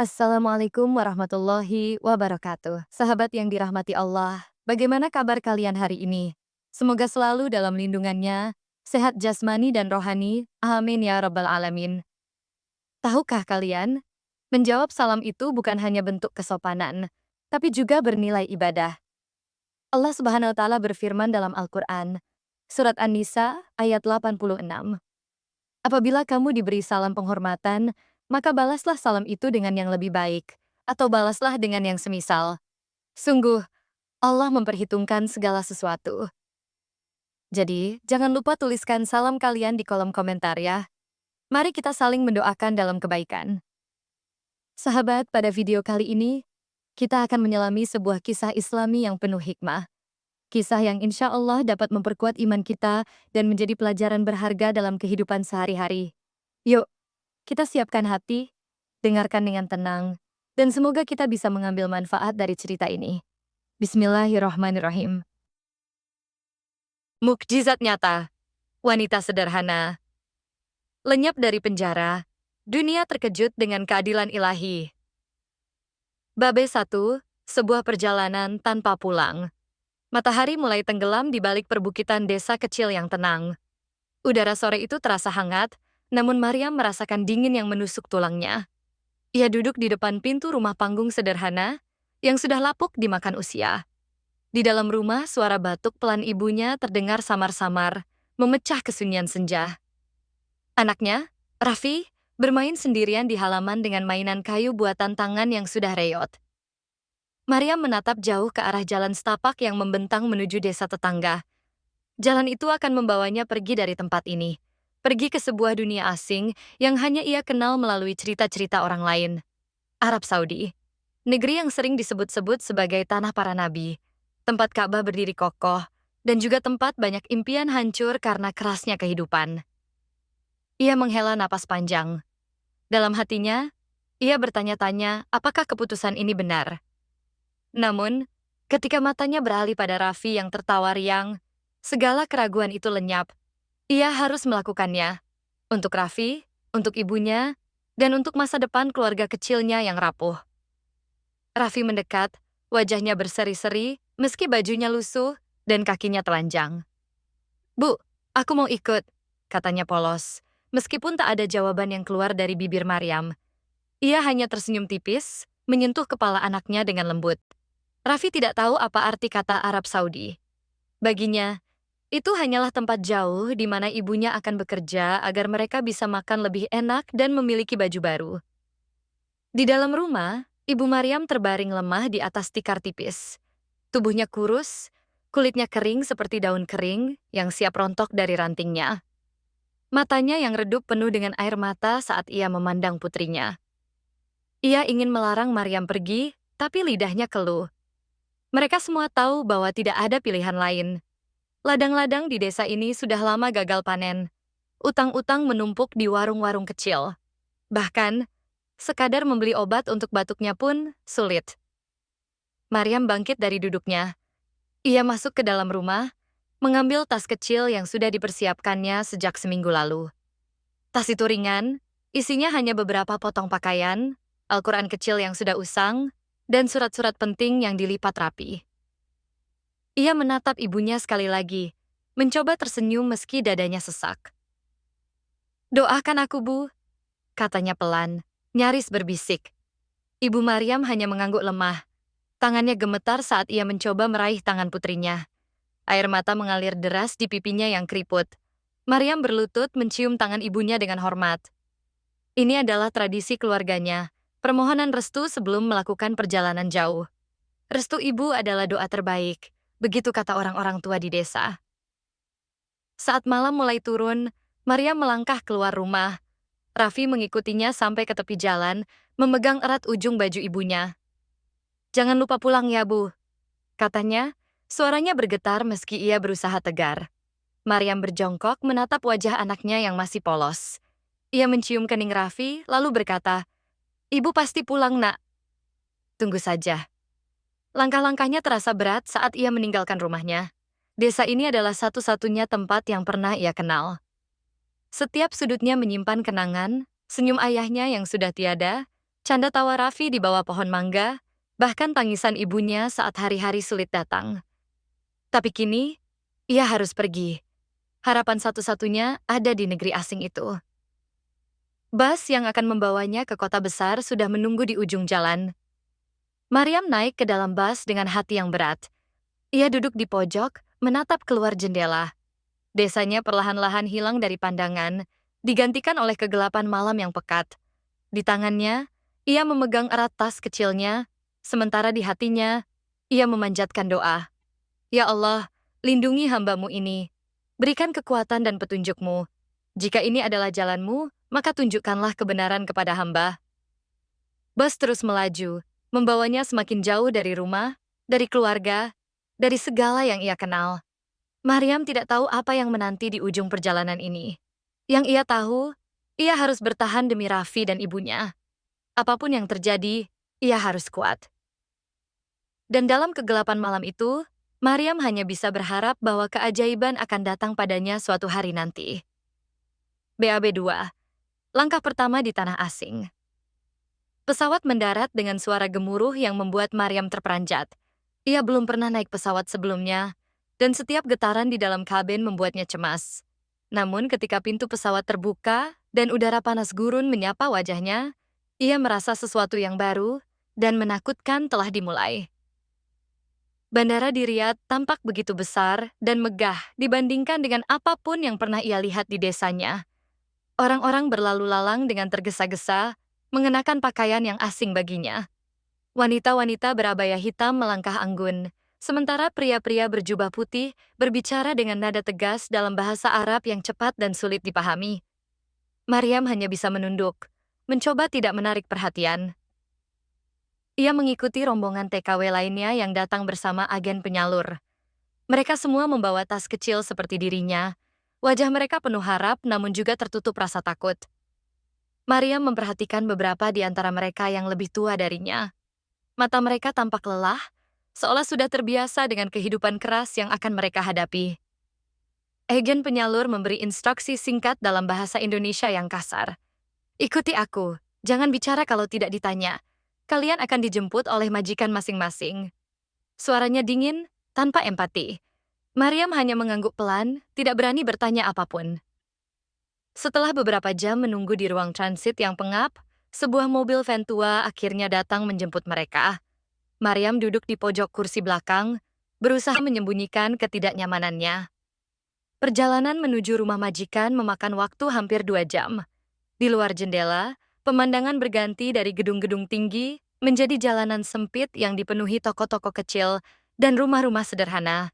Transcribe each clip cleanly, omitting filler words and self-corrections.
Assalamualaikum warahmatullahi wabarakatuh. Sahabat yang dirahmati Allah, bagaimana kabar kalian hari ini? Semoga selalu dalam lindungannya, sehat jasmani dan rohani. Amin ya rabbal alamin. Tahukah kalian, menjawab salam itu bukan hanya bentuk kesopanan, tapi juga bernilai ibadah. Allah Subhanahu wa taala berfirman dalam Al-Qur'an, surat An-Nisa ayat 86. Apabila kamu diberi salam penghormatan, maka balaslah salam itu dengan yang lebih baik, atau balaslah dengan yang semisal. Sungguh, Allah memperhitungkan segala sesuatu. Jadi, jangan lupa tuliskan salam kalian di kolom komentar ya. Mari kita saling mendoakan dalam kebaikan. Sahabat, pada video kali ini, kita akan menyelami sebuah kisah Islami yang penuh hikmah. Kisah yang insya Allah dapat memperkuat iman kita dan menjadi pelajaran berharga dalam kehidupan sehari-hari. Yuk, kita siapkan hati, dengarkan dengan tenang, dan semoga kita bisa mengambil manfaat dari cerita ini. Bismillahirrahmanirrahim. Mukjizat nyata, wanita sederhana. Lenyap dari penjara, dunia terkejut dengan keadilan ilahi. Babe 1, sebuah perjalanan tanpa pulang. Matahari mulai tenggelam di balik perbukitan desa kecil yang tenang. Udara sore itu terasa hangat, namun Maryam merasakan dingin yang menusuk tulangnya. Ia duduk di depan pintu rumah panggung sederhana yang sudah lapuk dimakan usia. Di dalam rumah, suara batuk pelan ibunya terdengar samar-samar, memecah kesunyian senja. Anaknya, Raffi, bermain sendirian di halaman dengan mainan kayu buatan tangan yang sudah reyot. Maryam menatap jauh ke arah jalan setapak yang membentang menuju desa tetangga. Jalan itu akan membawanya pergi dari tempat ini, pergi ke sebuah dunia asing yang hanya ia kenal melalui cerita-cerita orang lain. Arab Saudi, negeri yang sering disebut-sebut sebagai tanah para nabi, tempat Ka'bah berdiri kokoh, dan juga tempat banyak impian hancur karena kerasnya kehidupan. Ia menghela napas panjang. Dalam hatinya, ia bertanya-tanya apakah keputusan ini benar. Namun, ketika matanya beralih pada Raffi yang tertawa riang, segala keraguan itu lenyap. Ia harus melakukannya. Untuk Raffi, untuk ibunya, dan untuk masa depan keluarga kecilnya yang rapuh. Raffi mendekat, wajahnya berseri-seri, meski bajunya lusuh dan kakinya telanjang. "Bu, aku mau ikut," katanya polos, meskipun tak ada jawaban yang keluar dari bibir Maryam. Ia hanya tersenyum tipis, menyentuh kepala anaknya dengan lembut. Raffi tidak tahu apa arti kata Arab Saudi. Baginya, itu hanyalah tempat jauh di mana ibunya akan bekerja agar mereka bisa makan lebih enak dan memiliki baju baru. Di dalam rumah, Ibu Maryam terbaring lemah di atas tikar tipis. Tubuhnya kurus, kulitnya kering seperti daun kering yang siap rontok dari rantingnya. Matanya yang redup penuh dengan air mata saat ia memandang putrinya. Ia ingin melarang Maryam pergi, tapi lidahnya keluh. Mereka semua tahu bahwa tidak ada pilihan lain. Ladang-ladang di desa ini sudah lama gagal panen. Utang-utang menumpuk di warung-warung kecil. Bahkan, sekadar membeli obat untuk batuknya pun sulit. Maryam bangkit dari duduknya. Ia masuk ke dalam rumah, mengambil tas kecil yang sudah dipersiapkannya sejak seminggu lalu. Tas itu ringan, isinya hanya beberapa potong pakaian, Al-Quran kecil yang sudah usang, dan surat-surat penting yang dilipat rapi. Ia menatap ibunya sekali lagi, mencoba tersenyum meski dadanya sesak. "Doakan aku, Bu," katanya pelan, nyaris berbisik. Ibu Maryam hanya mengangguk lemah. Tangannya gemetar saat ia mencoba meraih tangan putrinya. Air mata mengalir deras di pipinya yang keriput. Maryam berlutut mencium tangan ibunya dengan hormat. Ini adalah tradisi keluarganya, permohonan restu sebelum melakukan perjalanan jauh. Restu ibu adalah doa terbaik, begitu kata orang-orang tua di desa. Saat malam mulai turun, Maryam melangkah keluar rumah. Raffi mengikutinya sampai ke tepi jalan, memegang erat ujung baju ibunya. "Jangan lupa pulang ya, Bu," katanya, suaranya bergetar meski ia berusaha tegar. Maryam berjongkok menatap wajah anaknya yang masih polos. Ia mencium kening Raffi, lalu berkata, "Ibu pasti pulang, Nak." "Tunggu saja." Langkah-langkahnya terasa berat saat ia meninggalkan rumahnya. Desa ini adalah satu-satunya tempat yang pernah ia kenal. Setiap sudutnya menyimpan kenangan, senyum ayahnya yang sudah tiada, Canda tawa Raffi di bawah pohon mangga, bahkan tangisan ibunya saat hari-hari sulit datang. Tapi kini, ia harus pergi. Harapan satu-satunya ada di negeri asing itu. Bus yang akan membawanya ke kota besar sudah menunggu di ujung jalan. Mariam naik ke dalam bus dengan hati yang berat. Ia duduk di pojok, menatap keluar jendela. Desanya perlahan-lahan hilang dari pandangan, digantikan oleh kegelapan malam yang pekat. Di tangannya, ia memegang erat tas kecilnya, sementara di hatinya, ia memanjatkan doa. Ya Allah, lindungi hamba-Mu ini. Berikan kekuatan dan petunjuk-Mu. Jika ini adalah jalan-Mu, maka tunjukkanlah kebenaran kepada hamba. Bus terus melaju, membawanya semakin jauh dari rumah, dari keluarga, dari segala yang ia kenal. Mariam tidak tahu apa yang menanti di ujung perjalanan ini. Yang ia tahu, ia harus bertahan demi Raffi dan ibunya. Apapun yang terjadi, ia harus kuat. Dan dalam kegelapan malam itu, Mariam hanya bisa berharap bahwa keajaiban akan datang padanya suatu hari nanti. BAB 2. Langkah pertama di tanah asing. Pesawat mendarat dengan suara gemuruh yang membuat Mariam terperanjat. Ia belum pernah naik pesawat sebelumnya, dan setiap getaran di dalam kabin membuatnya cemas. Namun ketika pintu pesawat terbuka dan udara panas gurun menyapa wajahnya, ia merasa sesuatu yang baru dan menakutkan telah dimulai. Bandara di Riyadh tampak begitu besar dan megah dibandingkan dengan apapun yang pernah ia lihat di desanya. Orang-orang berlalu lalang dengan tergesa-gesa, mengenakan pakaian yang asing baginya. Wanita-wanita berabaya hitam melangkah anggun, sementara pria-pria berjubah putih berbicara dengan nada tegas dalam bahasa Arab yang cepat dan sulit dipahami. Mariam hanya bisa menunduk, mencoba tidak menarik perhatian. Ia mengikuti rombongan TKW lainnya yang datang bersama agen penyalur. Mereka semua membawa tas kecil seperti dirinya. Wajah mereka penuh harap namun juga tertutup rasa takut. Mariam memperhatikan beberapa di antara mereka yang lebih tua darinya. Mata mereka tampak lelah, seolah sudah terbiasa dengan kehidupan keras yang akan mereka hadapi. Agen penyalur memberi instruksi singkat dalam bahasa Indonesia yang kasar. Ikuti aku, jangan bicara kalau tidak ditanya. Kalian akan dijemput oleh majikan masing-masing. Suaranya dingin, tanpa empati. Mariam hanya mengangguk pelan, tidak berani bertanya apapun. Setelah beberapa jam menunggu di ruang transit yang pengap, sebuah mobil van tua akhirnya datang menjemput mereka. Mariam duduk di pojok kursi belakang, berusaha menyembunyikan ketidaknyamanannya. Perjalanan menuju rumah majikan memakan waktu hampir 2 jam. Di luar jendela, pemandangan berganti dari gedung-gedung tinggi menjadi jalanan sempit yang dipenuhi toko-toko kecil dan rumah-rumah sederhana.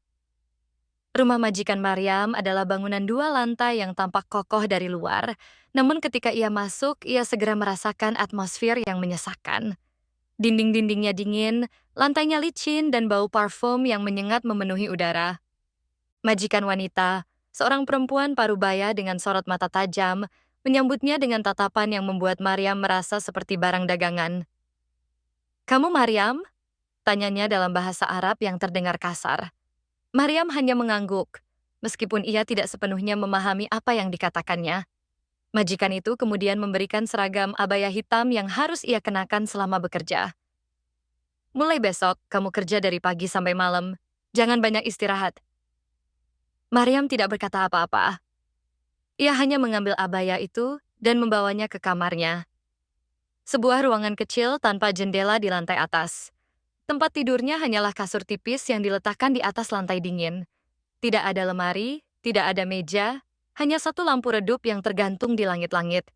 Rumah majikan Mariam adalah bangunan 2 lantai yang tampak kokoh dari luar, namun ketika ia masuk, ia segera merasakan atmosfer yang menyesakkan. Dinding-dindingnya dingin, lantainya licin, dan bau parfum yang menyengat memenuhi udara. Majikan wanita, seorang perempuan parubaya dengan sorot mata tajam, menyambutnya dengan tatapan yang membuat Mariam merasa seperti barang dagangan. "Kamu Mariam?" tanyanya dalam bahasa Arab yang terdengar kasar. Mariam hanya mengangguk, meskipun ia tidak sepenuhnya memahami apa yang dikatakannya. Majikan itu kemudian memberikan seragam abaya hitam yang harus ia kenakan selama bekerja. "Mulai besok, kamu kerja dari pagi sampai malam. Jangan banyak istirahat." Mariam tidak berkata apa-apa. Ia hanya mengambil abaya itu dan membawanya ke kamarnya. Sebuah ruangan kecil tanpa jendela di lantai atas. Tempat tidurnya hanyalah kasur tipis yang diletakkan di atas lantai dingin. Tidak ada lemari, tidak ada meja, hanya satu lampu redup yang tergantung di langit-langit.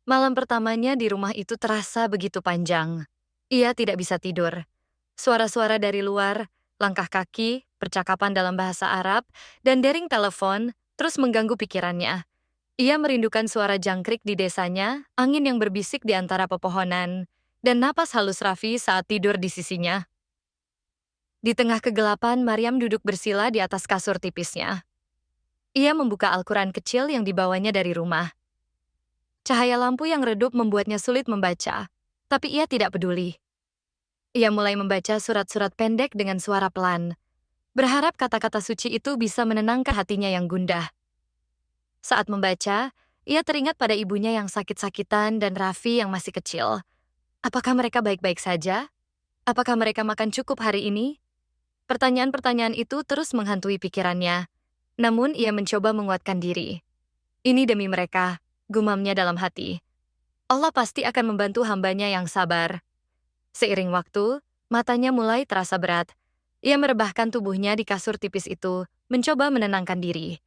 Malam pertamanya di rumah itu terasa begitu panjang. Ia tidak bisa tidur. Suara-suara dari luar, langkah kaki, percakapan dalam bahasa Arab, dan dering telepon terus mengganggu pikirannya. Ia merindukan suara jangkrik di desanya, angin yang berbisik di antara pepohonan, dan napas halus Raffi saat tidur di sisinya. Di tengah kegelapan, Mariam duduk bersila di atas kasur tipisnya. Ia membuka Al-Quran kecil yang dibawanya dari rumah. Cahaya lampu yang redup membuatnya sulit membaca, tapi ia tidak peduli. Ia mulai membaca surat-surat pendek dengan suara pelan, berharap kata-kata suci itu bisa menenangkan hatinya yang gundah. Saat membaca, Ia teringat pada ibunya yang sakit-sakitan dan Raffi yang masih kecil. Apakah mereka baik-baik saja? Apakah mereka makan cukup hari ini? Pertanyaan-pertanyaan itu terus menghantui pikirannya. Namun ia mencoba menguatkan diri. Ini demi mereka, gumamnya dalam hati. Allah pasti akan membantu hambanya yang sabar. Seiring waktu, matanya mulai terasa berat. Ia merebahkan tubuhnya di kasur tipis itu, mencoba menenangkan diri.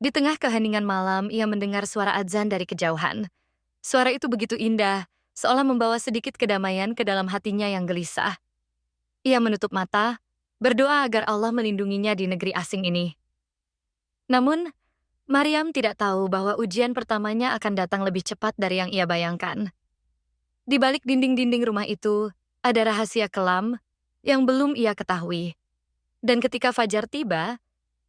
Di tengah keheningan malam, ia mendengar suara azan dari kejauhan. Suara itu begitu indah, seolah membawa sedikit kedamaian ke dalam hatinya yang gelisah. Ia menutup mata, berdoa agar Allah melindunginya di negeri asing ini. Namun, Maryam tidak tahu bahwa ujian pertamanya akan datang lebih cepat dari yang ia bayangkan. Di balik dinding-dinding rumah itu, ada rahasia kelam yang belum ia ketahui. Dan ketika fajar tiba,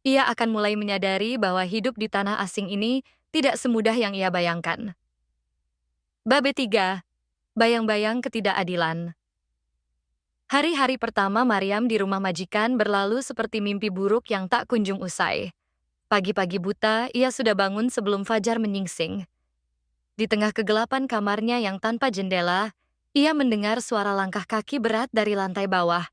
ia akan mulai menyadari bahwa hidup di tanah asing ini tidak semudah yang ia bayangkan. Bab 3. Bayang-bayang ketidakadilan. Hari-hari pertama Maryam di rumah majikan berlalu seperti mimpi buruk yang tak kunjung usai. Pagi-pagi buta, ia sudah bangun sebelum fajar menyingsing. Di tengah kegelapan kamarnya yang tanpa jendela, ia mendengar suara langkah kaki berat dari lantai bawah.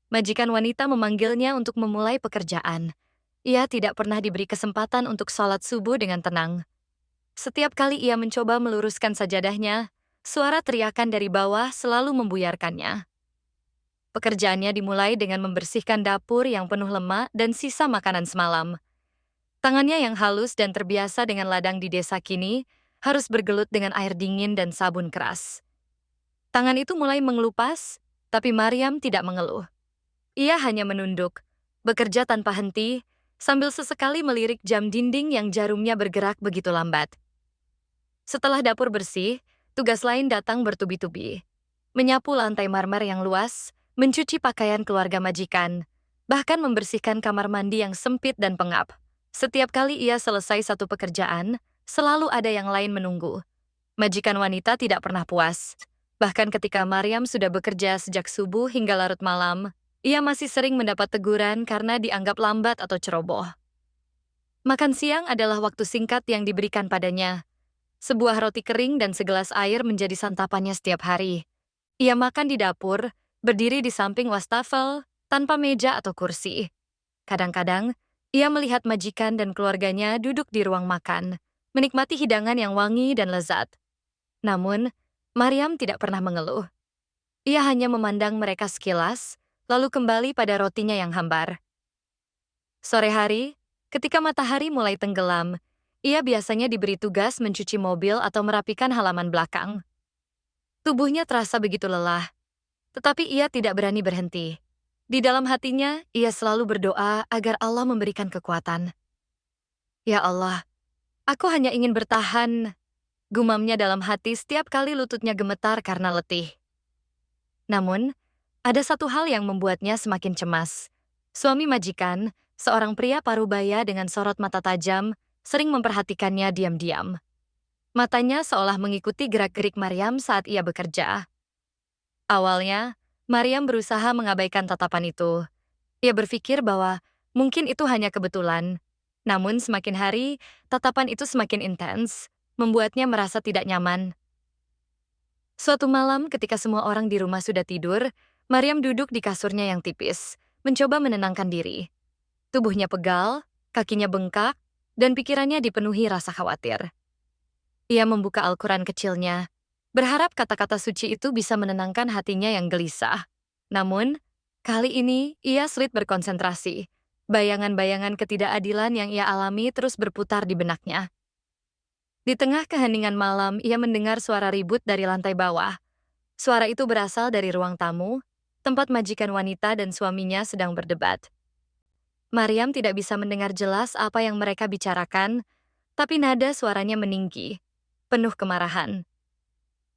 Majikan wanita memanggilnya untuk memulai pekerjaan. Ia tidak pernah diberi kesempatan untuk sholat subuh dengan tenang. Setiap kali ia mencoba meluruskan sajadahnya, suara teriakan dari bawah selalu membuyarkannya. Pekerjaannya dimulai dengan membersihkan dapur yang penuh lemak dan sisa makanan semalam. Tangannya yang halus dan terbiasa dengan ladang di desa kini harus bergelut dengan air dingin dan sabun keras. Tangan itu mulai mengelupas, tapi Maryam tidak mengeluh. Ia hanya menunduk, bekerja tanpa henti, sambil sesekali melirik jam dinding yang jarumnya bergerak begitu lambat. Setelah dapur bersih, tugas lain datang bertubi-tubi. Menyapu lantai marmer yang luas, mencuci pakaian keluarga majikan, bahkan membersihkan kamar mandi yang sempit dan pengap. Setiap kali ia selesai satu pekerjaan, selalu ada yang lain menunggu. Majikan wanita tidak pernah puas. Bahkan ketika Maryam sudah bekerja sejak subuh hingga larut malam, ia masih sering mendapat teguran karena dianggap lambat atau ceroboh. Makan siang adalah waktu singkat yang diberikan padanya. Sebuah roti kering dan segelas air menjadi santapannya setiap hari. Ia makan di dapur, berdiri di samping wastafel, tanpa meja atau kursi. Kadang-kadang, ia melihat majikan dan keluarganya duduk di ruang makan, menikmati hidangan yang wangi dan lezat. Namun, Maryam tidak pernah mengeluh. Ia hanya memandang mereka sekilas, lalu kembali pada rotinya yang hambar. Sore hari, ketika matahari mulai tenggelam, ia biasanya diberi tugas mencuci mobil atau merapikan halaman belakang. Tubuhnya terasa begitu lelah, tetapi ia tidak berani berhenti. Di dalam hatinya, ia selalu berdoa agar Allah memberikan kekuatan. Ya Allah, aku hanya ingin bertahan, gumamnya dalam hati setiap kali lututnya gemetar karena letih. Namun, ada satu hal yang membuatnya semakin cemas. Suami majikan, seorang pria parubaya dengan sorot mata tajam, sering memperhatikannya diam-diam. Matanya seolah mengikuti gerak-gerik Maryam saat ia bekerja. Awalnya, Maryam berusaha mengabaikan tatapan itu. Ia berpikir bahwa mungkin itu hanya kebetulan. Namun semakin hari, tatapan itu semakin intens, membuatnya merasa tidak nyaman. Suatu malam ketika semua orang di rumah sudah tidur, Maryam duduk di kasurnya yang tipis, mencoba menenangkan diri. Tubuhnya pegal, kakinya bengkak, dan pikirannya dipenuhi rasa khawatir. Ia membuka Al-Quran kecilnya, berharap kata-kata suci itu bisa menenangkan hatinya yang gelisah. Namun, kali ini ia sulit berkonsentrasi. Bayangan-bayangan ketidakadilan yang ia alami terus berputar di benaknya. Di tengah keheningan malam, ia mendengar suara ribut dari lantai bawah. Suara itu berasal dari ruang tamu, tempat majikan wanita dan suaminya sedang berdebat. Maryam tidak bisa mendengar jelas apa yang mereka bicarakan, tapi nada suaranya meninggi, penuh kemarahan.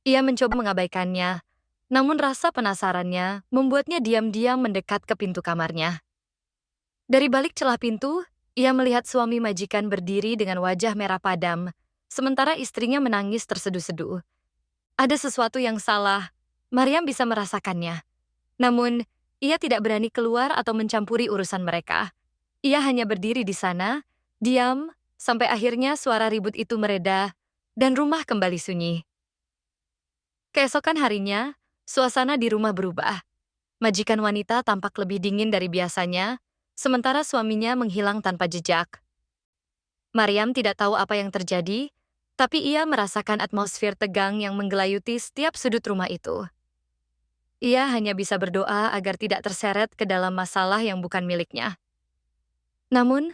Ia mencoba mengabaikannya, namun rasa penasarannya membuatnya diam-diam mendekat ke pintu kamarnya. Dari balik celah pintu, ia melihat suami majikan berdiri dengan wajah merah padam, sementara istrinya menangis terseduh-seduh. Ada sesuatu yang salah, Maryam bisa merasakannya. Namun, ia tidak berani keluar atau mencampuri urusan mereka. Ia hanya berdiri di sana, diam, sampai akhirnya suara ribut itu mereda, dan rumah kembali sunyi. Keesokan harinya, suasana di rumah berubah. Majikan wanita tampak lebih dingin dari biasanya, sementara suaminya menghilang tanpa jejak. Maryam tidak tahu apa yang terjadi, tapi ia merasakan atmosfer tegang yang menggelayuti setiap sudut rumah itu. Ia hanya bisa berdoa agar tidak terseret ke dalam masalah yang bukan miliknya. Namun,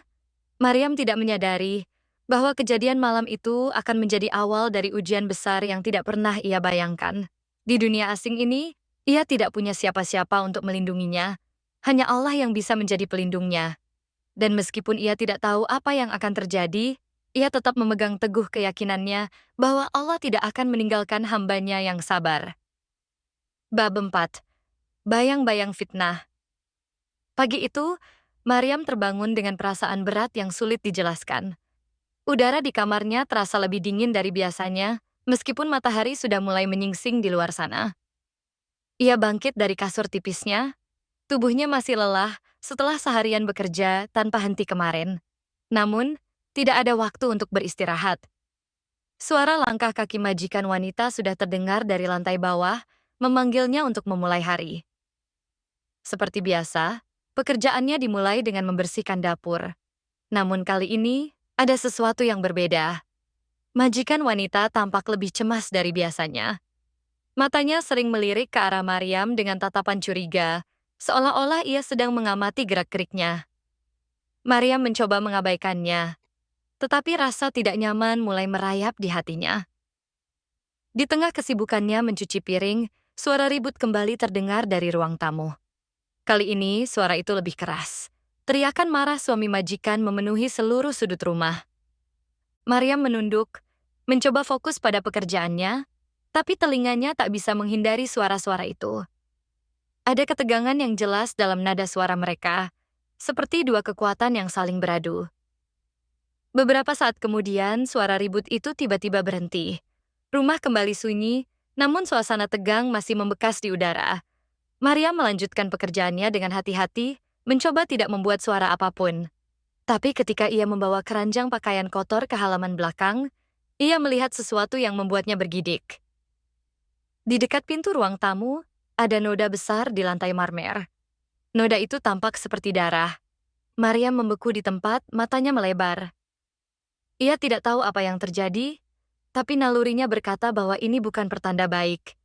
Maryam tidak menyadari bahwa kejadian malam itu akan menjadi awal dari ujian besar yang tidak pernah ia bayangkan. Di dunia asing ini, ia tidak punya siapa-siapa untuk melindunginya. Hanya Allah yang bisa menjadi pelindungnya. Dan meskipun ia tidak tahu apa yang akan terjadi, ia tetap memegang teguh keyakinannya bahwa Allah tidak akan meninggalkan hambanya yang sabar. Bab 4. Bayang-bayang fitnah. Pagi itu, Maryam terbangun dengan perasaan berat yang sulit dijelaskan. Udara di kamarnya terasa lebih dingin dari biasanya, meskipun matahari sudah mulai menyingsing di luar sana. Ia bangkit dari kasur tipisnya, tubuhnya masih lelah setelah seharian bekerja tanpa henti kemarin. Namun, tidak ada waktu untuk beristirahat. Suara langkah kaki majikan wanita sudah terdengar dari lantai bawah, memanggilnya untuk memulai hari. Seperti biasa, pekerjaannya dimulai dengan membersihkan dapur. Namun kali ini, ada sesuatu yang berbeda. Majikan wanita tampak lebih cemas dari biasanya. Matanya sering melirik ke arah Maryam dengan tatapan curiga, seolah-olah ia sedang mengamati gerak-geriknya. Maryam mencoba mengabaikannya, tetapi rasa tidak nyaman mulai merayap di hatinya. Di tengah kesibukannya mencuci piring, suara ribut kembali terdengar dari ruang tamu. Kali ini, suara itu lebih keras. Teriakan marah suami majikan memenuhi seluruh sudut rumah. Maryam menunduk, mencoba fokus pada pekerjaannya, tapi telinganya tak bisa menghindari suara-suara itu. Ada ketegangan yang jelas dalam nada suara mereka, seperti dua kekuatan yang saling beradu. Beberapa saat kemudian, suara ribut itu tiba-tiba berhenti. Rumah kembali sunyi, namun suasana tegang masih membekas di udara. Maryam melanjutkan pekerjaannya dengan hati-hati, mencoba tidak membuat suara apapun. Tapi ketika ia membawa keranjang pakaian kotor ke halaman belakang, ia melihat sesuatu yang membuatnya bergidik. Di dekat pintu ruang tamu, ada noda besar di lantai marmer. Noda itu tampak seperti darah. Maryam membeku di tempat, matanya melebar. Ia tidak tahu apa yang terjadi, tapi nalurinya berkata bahwa ini bukan pertanda baik.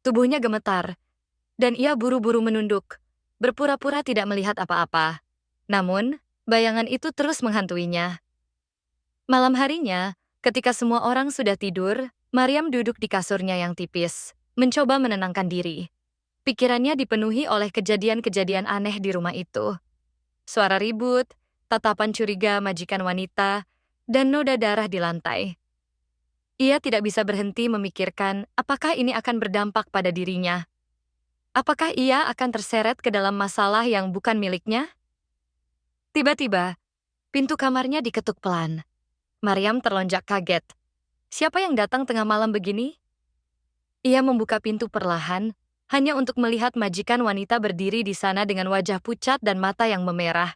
Tubuhnya gemetar, dan ia buru-buru menunduk, berpura-pura tidak melihat apa-apa. Namun, bayangan itu terus menghantuinya. Malam harinya, ketika semua orang sudah tidur, Maryam duduk di kasurnya yang tipis, mencoba menenangkan diri. Pikirannya dipenuhi oleh kejadian-kejadian aneh di rumah itu. Suara ribut, tatapan curiga majikan wanita, dan noda darah di lantai. Ia tidak bisa berhenti memikirkan apakah ini akan berdampak pada dirinya. Apakah ia akan terseret ke dalam masalah yang bukan miliknya? Tiba-tiba, pintu kamarnya diketuk pelan. Maryam terlonjak kaget. Siapa yang datang tengah malam begini? Ia membuka pintu perlahan, hanya untuk melihat majikan wanita berdiri di sana dengan wajah pucat dan mata yang memerah.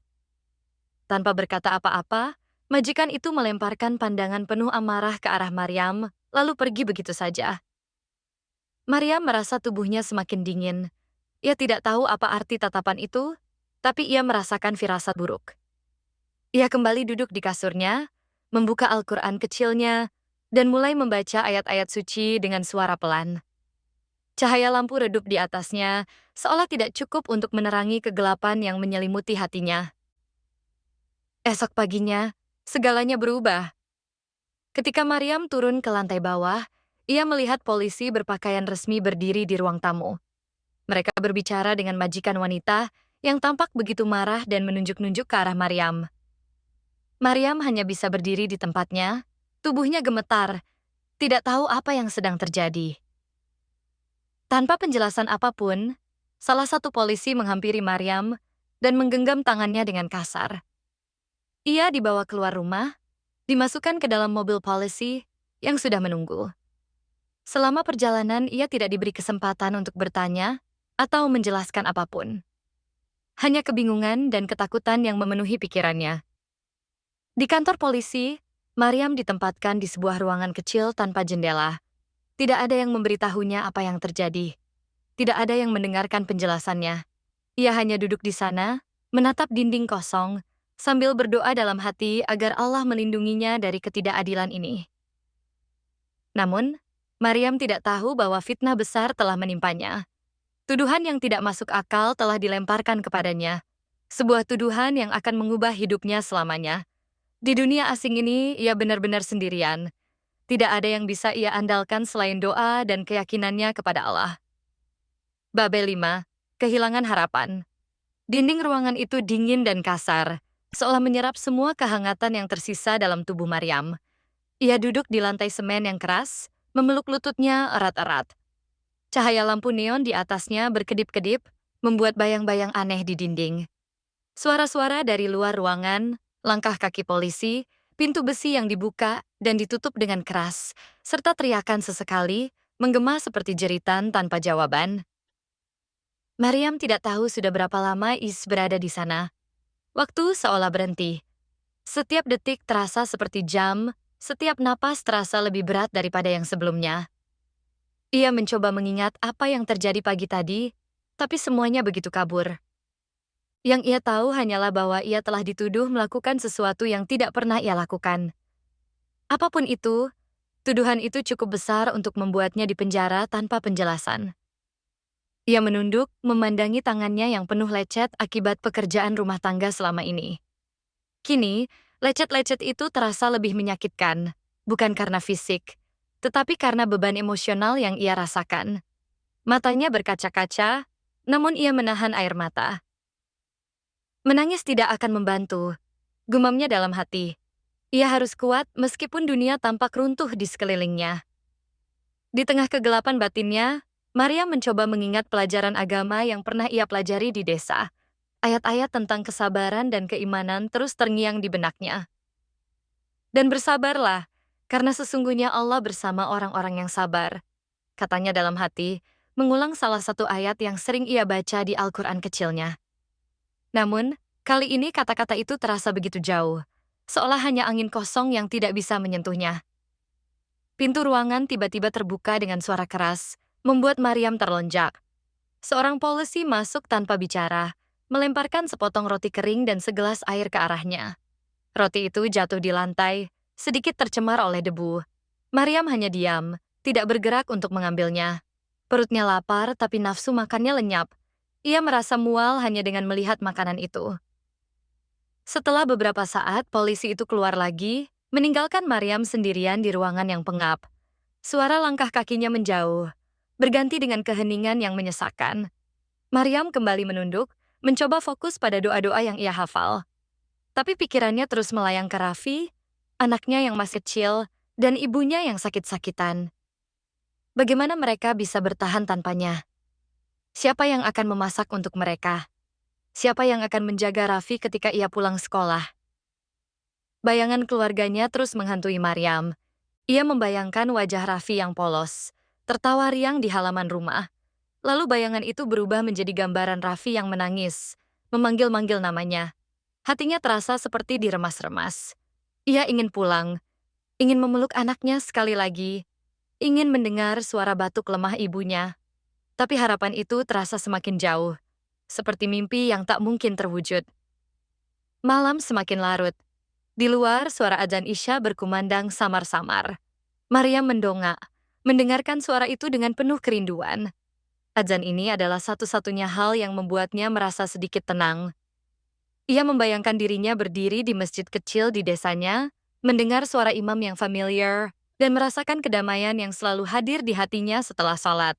Tanpa berkata apa-apa, majikan itu melemparkan pandangan penuh amarah ke arah Maryam, lalu pergi begitu saja. Maryam merasa tubuhnya semakin dingin. Ia tidak tahu apa arti tatapan itu, tapi ia merasakan firasat buruk. Ia kembali duduk di kasurnya, membuka Al-Quran kecilnya, dan mulai membaca ayat-ayat suci dengan suara pelan. Cahaya lampu redup di atasnya, seolah tidak cukup untuk menerangi kegelapan yang menyelimuti hatinya. Esok paginya, segalanya berubah. Ketika Maryam turun ke lantai bawah, ia melihat polisi berpakaian resmi berdiri di ruang tamu. Mereka berbicara dengan majikan wanita yang tampak begitu marah dan menunjuk-nunjuk ke arah Maryam. Maryam hanya bisa berdiri di tempatnya, tubuhnya gemetar, tidak tahu apa yang sedang terjadi. Tanpa penjelasan apapun, salah satu polisi menghampiri Maryam dan menggenggam tangannya dengan kasar. Ia dibawa keluar rumah, dimasukkan ke dalam mobil polisi yang sudah menunggu. Selama perjalanan, ia tidak diberi kesempatan untuk bertanya atau menjelaskan apapun. Hanya kebingungan dan ketakutan yang memenuhi pikirannya. Di kantor polisi, Maryam ditempatkan di sebuah ruangan kecil tanpa jendela. Tidak ada yang memberitahunya apa yang terjadi. Tidak ada yang mendengarkan penjelasannya. Ia hanya duduk di sana, menatap dinding kosong, sambil berdoa dalam hati agar Allah melindunginya dari ketidakadilan ini. Namun, Maryam tidak tahu bahwa fitnah besar telah menimpanya. Tuduhan yang tidak masuk akal telah dilemparkan kepadanya. Sebuah tuduhan yang akan mengubah hidupnya selamanya. Di dunia asing ini, ia benar-benar sendirian. Tidak ada yang bisa ia andalkan selain doa dan keyakinannya kepada Allah. Babel 5. Kehilangan harapan. Dinding ruangan itu dingin dan kasar, seolah menyerap semua kehangatan yang tersisa dalam tubuh Maryam. Ia duduk di lantai semen yang keras, memeluk lututnya erat-erat. Cahaya lampu neon di atasnya berkedip-kedip, membuat bayang-bayang aneh di dinding. Suara-suara dari luar ruangan, langkah kaki polisi, pintu besi yang dibuka dan ditutup dengan keras, serta teriakan sesekali, menggema seperti jeritan tanpa jawaban. Maryam tidak tahu sudah berapa lama Is berada di sana. Waktu seolah berhenti. Setiap detik terasa seperti jam, setiap napas terasa lebih berat daripada yang sebelumnya. Ia mencoba mengingat apa yang terjadi pagi tadi, tapi semuanya begitu kabur. Yang ia tahu hanyalah bahwa ia telah dituduh melakukan sesuatu yang tidak pernah ia lakukan. Apapun itu, tuduhan itu cukup besar untuk membuatnya dipenjara tanpa penjelasan. Ia menunduk, memandangi tangannya yang penuh lecet akibat pekerjaan rumah tangga selama ini. Kini, lecet-lecet itu terasa lebih menyakitkan, bukan karena fisik, tetapi karena beban emosional yang ia rasakan. Matanya berkaca-kaca, namun ia menahan air mata. Menangis tidak akan membantu, gumamnya dalam hati. Ia harus kuat meskipun dunia tampak runtuh di sekelilingnya. Di tengah kegelapan batinnya, Maria mencoba mengingat pelajaran agama yang pernah ia pelajari di desa. Ayat-ayat tentang kesabaran dan keimanan terus terngiang di benaknya. Dan bersabarlah, karena sesungguhnya Allah bersama orang-orang yang sabar, katanya dalam hati, mengulang salah satu ayat yang sering ia baca di Al-Quran kecilnya. Namun, kali ini kata-kata itu terasa begitu jauh, seolah hanya angin kosong yang tidak bisa menyentuhnya. Pintu ruangan tiba-tiba terbuka dengan suara keras, membuat Maryam terlonjak. Seorang polisi masuk tanpa bicara, melemparkan sepotong roti kering dan segelas air ke arahnya. Roti itu jatuh di lantai, sedikit tercemar oleh debu. Maryam hanya diam, tidak bergerak untuk mengambilnya. Perutnya lapar, tapi nafsu makannya lenyap. Ia merasa mual hanya dengan melihat makanan itu. Setelah beberapa saat, polisi itu keluar lagi, meninggalkan Maryam sendirian di ruangan yang pengap. Suara langkah kakinya menjauh, berganti dengan keheningan yang menyesakkan. Maryam kembali menunduk, mencoba fokus pada doa-doa yang ia hafal. Tapi pikirannya terus melayang ke Raffi, anaknya yang masih kecil, dan ibunya yang sakit-sakitan. Bagaimana mereka bisa bertahan tanpanya? Siapa yang akan memasak untuk mereka? Siapa yang akan menjaga Raffi ketika ia pulang sekolah? Bayangan keluarganya terus menghantui Maryam. Ia membayangkan wajah Raffi yang polos, tertawa riang di halaman rumah. Lalu bayangan itu berubah menjadi gambaran Raffi yang menangis, memanggil-manggil namanya. Hatinya terasa seperti diremas-remas. Ia ingin pulang, ingin memeluk anaknya sekali lagi, ingin mendengar suara batuk lemah ibunya. Tapi harapan itu terasa semakin jauh, seperti mimpi yang tak mungkin terwujud. Malam semakin larut. Di luar, suara adzan Isya berkumandang samar-samar. Maryam mendongak, mendengarkan suara itu dengan penuh kerinduan. Adzan ini adalah satu-satunya hal yang membuatnya merasa sedikit tenang. Ia membayangkan dirinya berdiri di masjid kecil di desanya, mendengar suara imam yang familiar, dan merasakan kedamaian yang selalu hadir di hatinya setelah salat.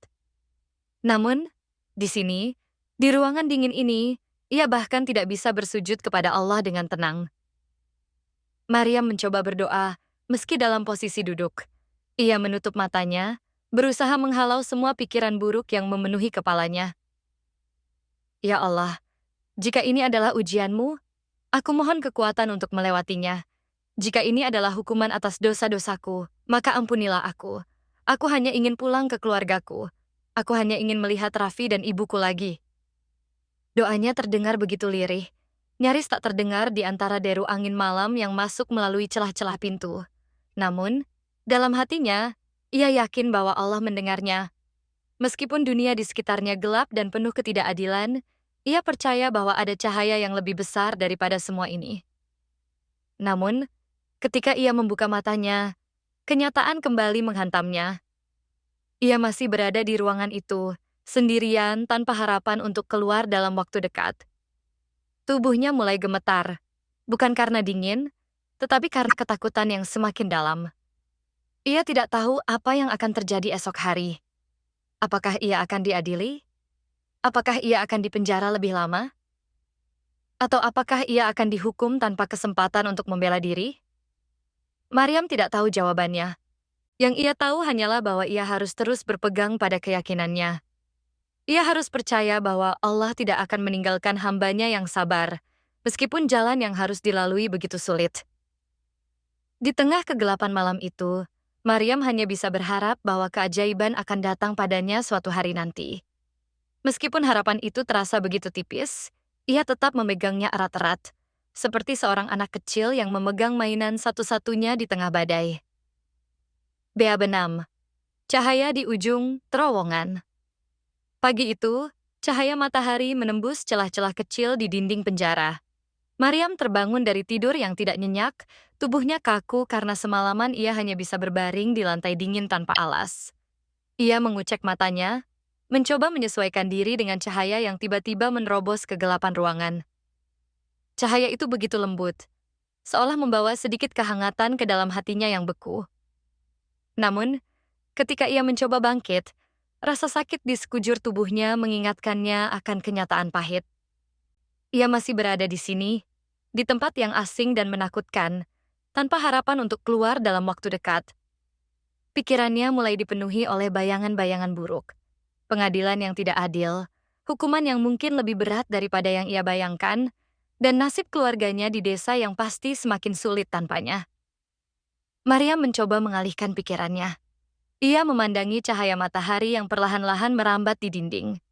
Namun, di sini, di ruangan dingin ini, ia bahkan tidak bisa bersujud kepada Allah dengan tenang. Maryam mencoba berdoa, meski dalam posisi duduk. Ia menutup matanya, berusaha menghalau semua pikiran buruk yang memenuhi kepalanya. Ya Allah, jika ini adalah ujianmu, aku mohon kekuatan untuk melewatinya. Jika ini adalah hukuman atas dosa-dosaku, maka ampunilah aku. Aku hanya ingin pulang ke keluargaku. Aku hanya ingin melihat Raffi dan ibuku lagi. Doanya terdengar begitu lirih, Nyaris tak terdengar di antara deru angin malam yang masuk melalui celah-celah pintu. Namun, dalam hatinya, ia yakin bahwa Allah mendengarnya. Meskipun dunia di sekitarnya gelap dan penuh ketidakadilan, ia percaya bahwa ada cahaya yang lebih besar daripada semua ini. Namun, ketika ia membuka matanya, kenyataan kembali menghantamnya. Ia masih berada di ruangan itu, sendirian tanpa harapan untuk keluar dalam waktu dekat. Tubuhnya mulai gemetar, bukan karena dingin, tetapi karena ketakutan yang semakin dalam. Ia tidak tahu apa yang akan terjadi esok hari. Apakah ia akan diadili? Apakah ia akan dipenjara lebih lama? Atau apakah ia akan dihukum tanpa kesempatan untuk membela diri? Maryam tidak tahu jawabannya. Yang ia tahu hanyalah bahwa ia harus terus berpegang pada keyakinannya. Ia harus percaya bahwa Allah tidak akan meninggalkan hambanya yang sabar, meskipun jalan yang harus dilalui begitu sulit. Di tengah kegelapan malam itu, Maryam hanya bisa berharap bahwa keajaiban akan datang padanya suatu hari nanti. Meskipun harapan itu terasa begitu tipis, ia tetap memegangnya erat-erat, seperti seorang anak kecil yang memegang mainan satu-satunya di tengah badai. Bab 6. Cahaya di ujung terowongan. Pagi itu, cahaya matahari menembus celah-celah kecil di dinding penjara. Maryam terbangun dari tidur yang tidak nyenyak, tubuhnya kaku karena semalaman ia hanya bisa berbaring di lantai dingin tanpa alas. Ia mengucek matanya, mencoba menyesuaikan diri dengan cahaya yang tiba-tiba menerobos kegelapan ruangan. Cahaya itu begitu lembut, seolah membawa sedikit kehangatan ke dalam hatinya yang beku. Namun, ketika ia mencoba bangkit, rasa sakit di sekujur tubuhnya mengingatkannya akan kenyataan pahit. Ia masih berada di sini, di tempat yang asing dan menakutkan, tanpa harapan untuk keluar dalam waktu dekat. Pikirannya mulai dipenuhi oleh bayangan-bayangan buruk. Pengadilan yang tidak adil, hukuman yang mungkin lebih berat daripada yang ia bayangkan, dan nasib keluarganya di desa yang pasti semakin sulit tanpanya. Maryam mencoba mengalihkan pikirannya. Ia memandangi cahaya matahari yang perlahan-lahan merambat di dinding.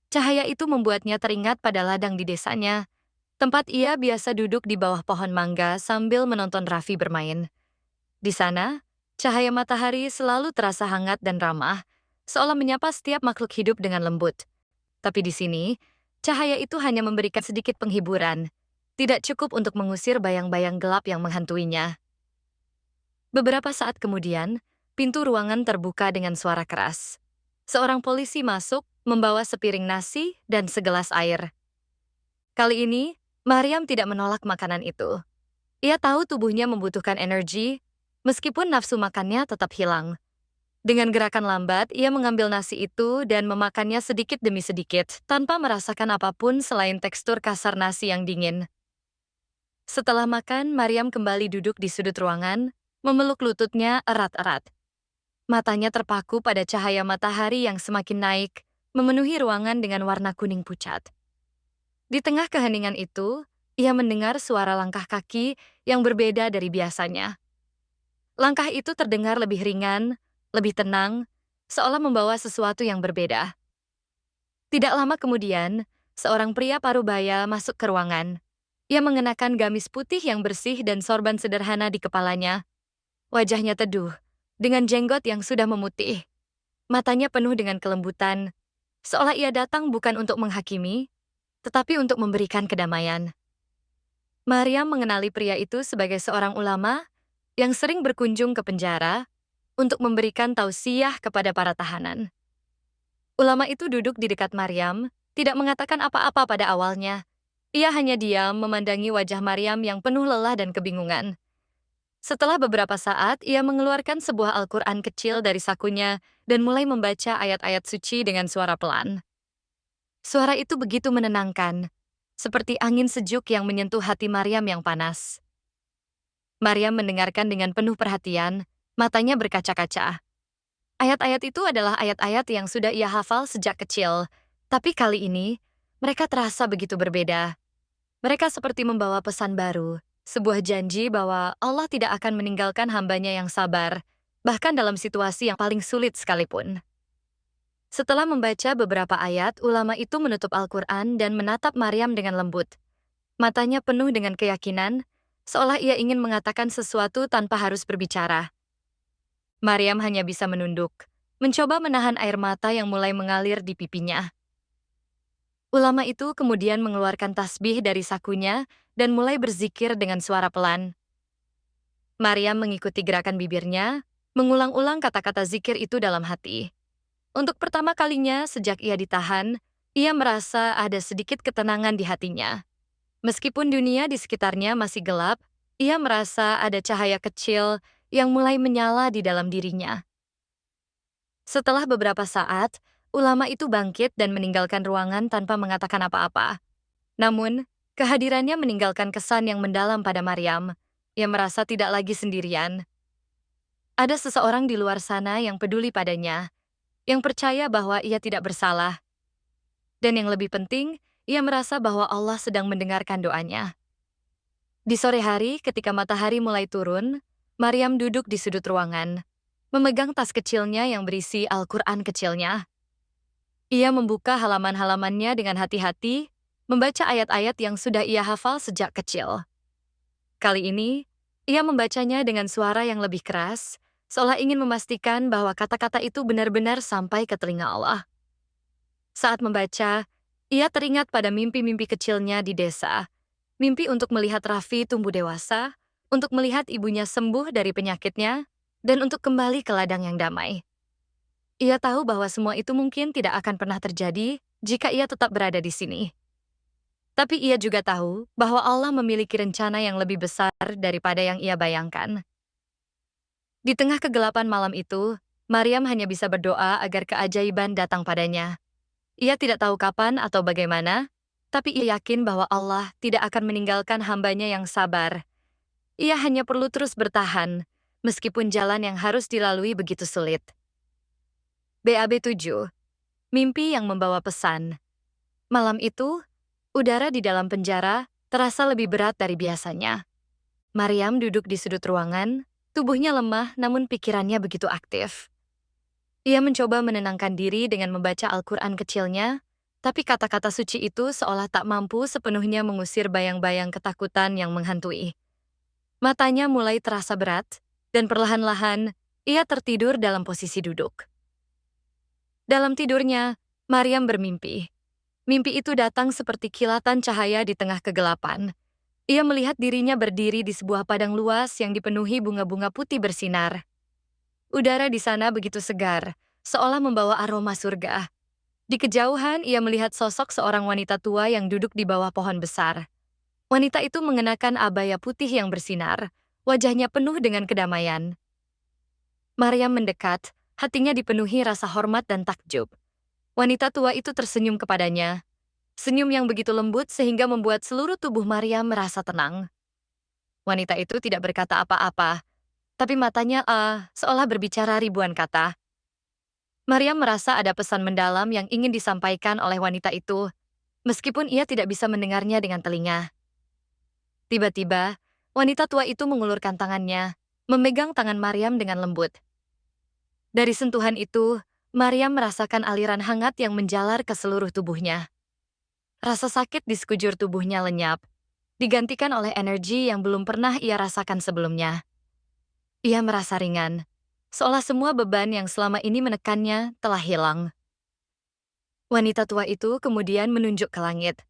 Cahaya itu membuatnya teringat pada ladang di desanya, tempat ia biasa duduk di bawah pohon mangga sambil menonton Raffi bermain. Di sana, cahaya matahari selalu terasa hangat dan ramah, seolah menyapa setiap makhluk hidup dengan lembut. Tapi di sini, cahaya itu hanya memberikan sedikit penghiburan, tidak cukup untuk mengusir bayang-bayang gelap yang menghantuinya. Beberapa saat kemudian, pintu ruangan terbuka dengan suara keras. Seorang polisi masuk, membawa sepiring nasi dan segelas air. Kali ini, Maryam tidak menolak makanan itu. Ia tahu tubuhnya membutuhkan energi, meskipun nafsu makannya tetap hilang. Dengan gerakan lambat, ia mengambil nasi itu dan memakannya sedikit demi sedikit, tanpa merasakan apapun selain tekstur kasar nasi yang dingin. Setelah makan, Maryam kembali duduk di sudut ruangan, memeluk lututnya erat-erat. Matanya terpaku pada cahaya matahari yang semakin naik, memenuhi ruangan dengan warna kuning pucat. Di tengah keheningan itu, ia mendengar suara langkah kaki yang berbeda dari biasanya. Langkah itu terdengar lebih ringan, lebih tenang, seolah membawa sesuatu yang berbeda. Tidak lama kemudian, seorang pria parubaya masuk ke ruangan. Ia mengenakan gamis putih yang bersih dan sorban sederhana di kepalanya. Wajahnya teduh, dengan jenggot yang sudah memutih. Matanya penuh dengan kelembutan, seolah ia datang bukan untuk menghakimi, tetapi untuk memberikan kedamaian. Maryam mengenali pria itu sebagai seorang ulama yang sering berkunjung ke penjara untuk memberikan tausiah kepada para tahanan. Ulama itu duduk di dekat Maryam, tidak mengatakan apa-apa pada awalnya. Ia hanya diam memandangi wajah Maryam yang penuh lelah dan kebingungan. Setelah beberapa saat, ia mengeluarkan sebuah Al-Quran kecil dari sakunya dan mulai membaca ayat-ayat suci dengan suara pelan. Suara itu begitu menenangkan, seperti angin sejuk yang menyentuh hati Maryam yang panas. Maryam mendengarkan dengan penuh perhatian, matanya berkaca-kaca. Ayat-ayat itu adalah ayat-ayat yang sudah ia hafal sejak kecil, tapi kali ini, mereka terasa begitu berbeda. Mereka seperti membawa pesan baru, sebuah janji bahwa Allah tidak akan meninggalkan hambanya yang sabar, bahkan dalam situasi yang paling sulit sekalipun. Setelah membaca beberapa ayat, ulama itu menutup Al-Quran dan menatap Maryam dengan lembut. Matanya penuh dengan keyakinan, seolah ia ingin mengatakan sesuatu tanpa harus berbicara. Maryam hanya bisa menunduk, mencoba menahan air mata yang mulai mengalir di pipinya. Ulama itu kemudian mengeluarkan tasbih dari sakunya dan mulai berzikir dengan suara pelan. Maryam mengikuti gerakan bibirnya, mengulang-ulang kata-kata zikir itu dalam hati. Untuk pertama kalinya sejak ia ditahan, ia merasa ada sedikit ketenangan di hatinya. Meskipun dunia di sekitarnya masih gelap, ia merasa ada cahaya kecil yang mulai menyala di dalam dirinya. Setelah beberapa saat, ulama itu bangkit dan meninggalkan ruangan tanpa mengatakan apa-apa. Namun, kehadirannya meninggalkan kesan yang mendalam pada Maryam. Ia merasa tidak lagi sendirian. Ada seseorang di luar sana yang peduli padanya, yang percaya bahwa ia tidak bersalah. Dan yang lebih penting, ia merasa bahwa Allah sedang mendengarkan doanya. Di sore hari, ketika matahari mulai turun, Maryam duduk di sudut ruangan, memegang tas kecilnya yang berisi Al-Quran kecilnya. Ia membuka halaman-halamannya dengan hati-hati, membaca ayat-ayat yang sudah ia hafal sejak kecil. Kali ini, ia membacanya dengan suara yang lebih keras, seolah ingin memastikan bahwa kata-kata itu benar-benar sampai ke telinga Allah. Saat membaca, ia teringat pada mimpi-mimpi kecilnya di desa. Mimpi untuk melihat Raffi tumbuh dewasa, untuk melihat ibunya sembuh dari penyakitnya, dan untuk kembali ke ladang yang damai. Ia tahu bahwa semua itu mungkin tidak akan pernah terjadi jika ia tetap berada di sini. Tapi ia juga tahu bahwa Allah memiliki rencana yang lebih besar daripada yang ia bayangkan. Di tengah kegelapan malam itu, Maryam hanya bisa berdoa agar keajaiban datang padanya. Ia tidak tahu kapan atau bagaimana, tapi ia yakin bahwa Allah tidak akan meninggalkan hambanya yang sabar. Ia hanya perlu terus bertahan, meskipun jalan yang harus dilalui begitu sulit. BAB 7. Mimpi yang membawa pesan. Malam itu, udara di dalam penjara terasa lebih berat dari biasanya. Maryam duduk di sudut ruangan, tubuhnya lemah namun pikirannya begitu aktif. Ia mencoba menenangkan diri dengan membaca Al-Quran kecilnya, tapi kata-kata suci itu seolah tak mampu sepenuhnya mengusir bayang-bayang ketakutan yang menghantui. Matanya mulai terasa berat, dan perlahan-lahan ia tertidur dalam posisi duduk. Dalam tidurnya, Maryam bermimpi. Mimpi itu datang seperti kilatan cahaya di tengah kegelapan. Ia melihat dirinya berdiri di sebuah padang luas yang dipenuhi bunga-bunga putih bersinar. Udara di sana begitu segar, seolah membawa aroma surga. Di kejauhan, ia melihat sosok seorang wanita tua yang duduk di bawah pohon besar. Wanita itu mengenakan abaya putih yang bersinar, wajahnya penuh dengan kedamaian. Maryam mendekat, hatinya dipenuhi rasa hormat dan takjub. Wanita tua itu tersenyum kepadanya, senyum yang begitu lembut sehingga membuat seluruh tubuh Maryam merasa tenang. Wanita itu tidak berkata apa-apa, tapi matanya seolah berbicara ribuan kata. Maryam merasa ada pesan mendalam yang ingin disampaikan oleh wanita itu, meskipun ia tidak bisa mendengarnya dengan telinga. Tiba-tiba, wanita tua itu mengulurkan tangannya, memegang tangan Maryam dengan lembut. Dari sentuhan itu, Maryam merasakan aliran hangat yang menjalar ke seluruh tubuhnya. Rasa sakit di sekujur tubuhnya lenyap, digantikan oleh energi yang belum pernah ia rasakan sebelumnya. Ia merasa ringan, seolah semua beban yang selama ini menekannya telah hilang. Wanita tua itu kemudian menunjuk ke langit.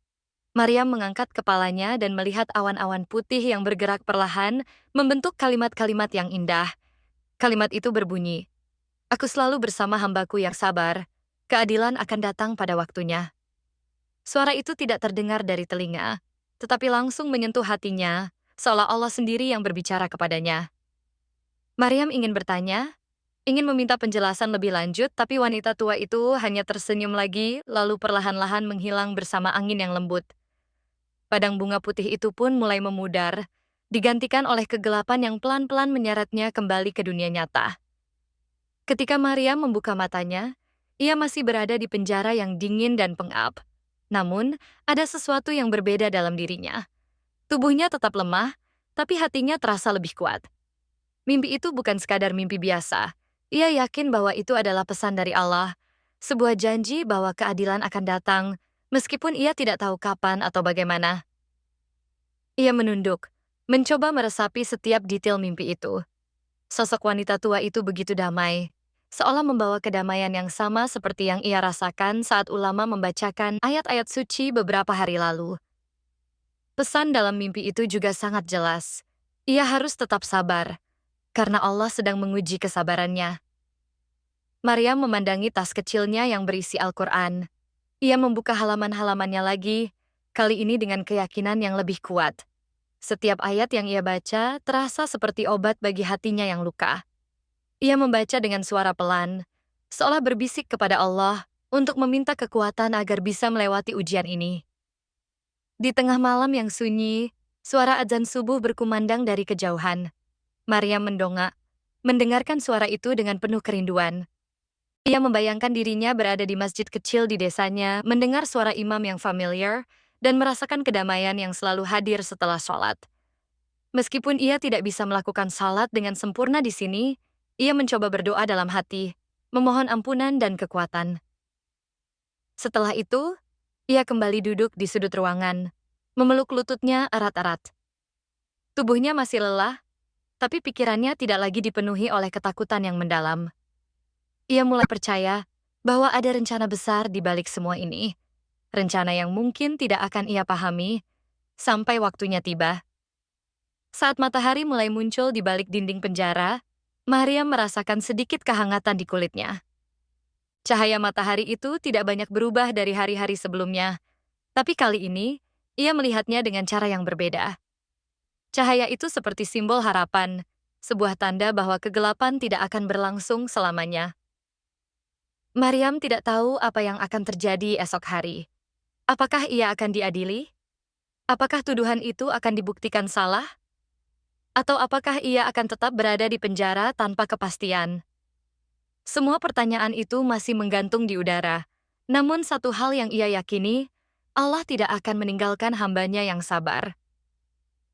Maryam mengangkat kepalanya dan melihat awan-awan putih yang bergerak perlahan, membentuk kalimat-kalimat yang indah. Kalimat itu berbunyi, "Aku selalu bersama hambaku yang sabar, keadilan akan datang pada waktunya." Suara itu tidak terdengar dari telinga, tetapi langsung menyentuh hatinya, seolah Allah sendiri yang berbicara kepadanya. Maryam ingin bertanya, ingin meminta penjelasan lebih lanjut, tapi wanita tua itu hanya tersenyum lagi, lalu perlahan-lahan menghilang bersama angin yang lembut. Padang bunga putih itu pun mulai memudar, digantikan oleh kegelapan yang pelan-pelan menyeretnya kembali ke dunia nyata. Ketika Maryam membuka matanya, ia masih berada di penjara yang dingin dan pengap. Namun, ada sesuatu yang berbeda dalam dirinya. Tubuhnya tetap lemah, tapi hatinya terasa lebih kuat. Mimpi itu bukan sekadar mimpi biasa. Ia yakin bahwa itu adalah pesan dari Allah, sebuah janji bahwa keadilan akan datang, meskipun ia tidak tahu kapan atau bagaimana. Ia menunduk, mencoba meresapi setiap detail mimpi itu. Sosok wanita tua itu begitu damai, seolah membawa kedamaian yang sama seperti yang ia rasakan saat ulama membacakan ayat-ayat suci beberapa hari lalu. Pesan dalam mimpi itu juga sangat jelas. Ia harus tetap sabar, karena Allah sedang menguji kesabarannya. Maryam memandangi tas kecilnya yang berisi Al-Quran. Ia membuka halaman-halamannya lagi, kali ini dengan keyakinan yang lebih kuat. Setiap ayat yang ia baca terasa seperti obat bagi hatinya yang luka. Ia membaca dengan suara pelan, seolah berbisik kepada Allah untuk meminta kekuatan agar bisa melewati ujian ini. Di tengah malam yang sunyi, suara azan subuh berkumandang dari kejauhan. Maryam mendongak, mendengarkan suara itu dengan penuh kerinduan. Ia membayangkan dirinya berada di masjid kecil di desanya, mendengar suara imam yang familiar, dan merasakan kedamaian yang selalu hadir setelah sholat. Meskipun ia tidak bisa melakukan salat dengan sempurna di sini, ia mencoba berdoa dalam hati, memohon ampunan dan kekuatan. Setelah itu, ia kembali duduk di sudut ruangan, memeluk lututnya erat-erat. Tubuhnya masih lelah, tapi pikirannya tidak lagi dipenuhi oleh ketakutan yang mendalam. Ia mulai percaya bahwa ada rencana besar di balik semua ini, rencana yang mungkin tidak akan ia pahami sampai waktunya tiba. Saat matahari mulai muncul di balik dinding penjara, Maryam merasakan sedikit kehangatan di kulitnya. Cahaya matahari itu tidak banyak berubah dari hari-hari sebelumnya, tapi kali ini ia melihatnya dengan cara yang berbeda. Cahaya itu seperti simbol harapan, sebuah tanda bahwa kegelapan tidak akan berlangsung selamanya. Maryam tidak tahu apa yang akan terjadi esok hari. Apakah ia akan diadili? Apakah tuduhan itu akan dibuktikan salah? Atau apakah ia akan tetap berada di penjara tanpa kepastian? Semua pertanyaan itu masih menggantung di udara. Namun satu hal yang ia yakini, Allah tidak akan meninggalkan hambanya yang sabar.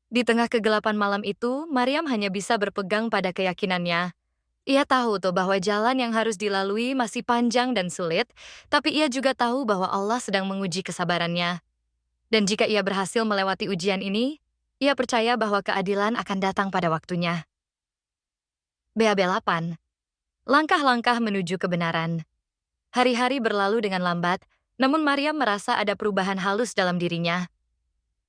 Di tengah kegelapan malam itu, Maryam hanya bisa berpegang pada keyakinannya. Ia tahu tuh bahwa jalan yang harus dilalui masih panjang dan sulit, tapi ia juga tahu bahwa Allah sedang menguji kesabarannya. Dan jika ia berhasil melewati ujian ini, ia percaya bahwa keadilan akan datang pada waktunya. BAB 8. Langkah-langkah menuju kebenaran. Hari-hari berlalu dengan lambat, namun Maryam merasa ada perubahan halus dalam dirinya.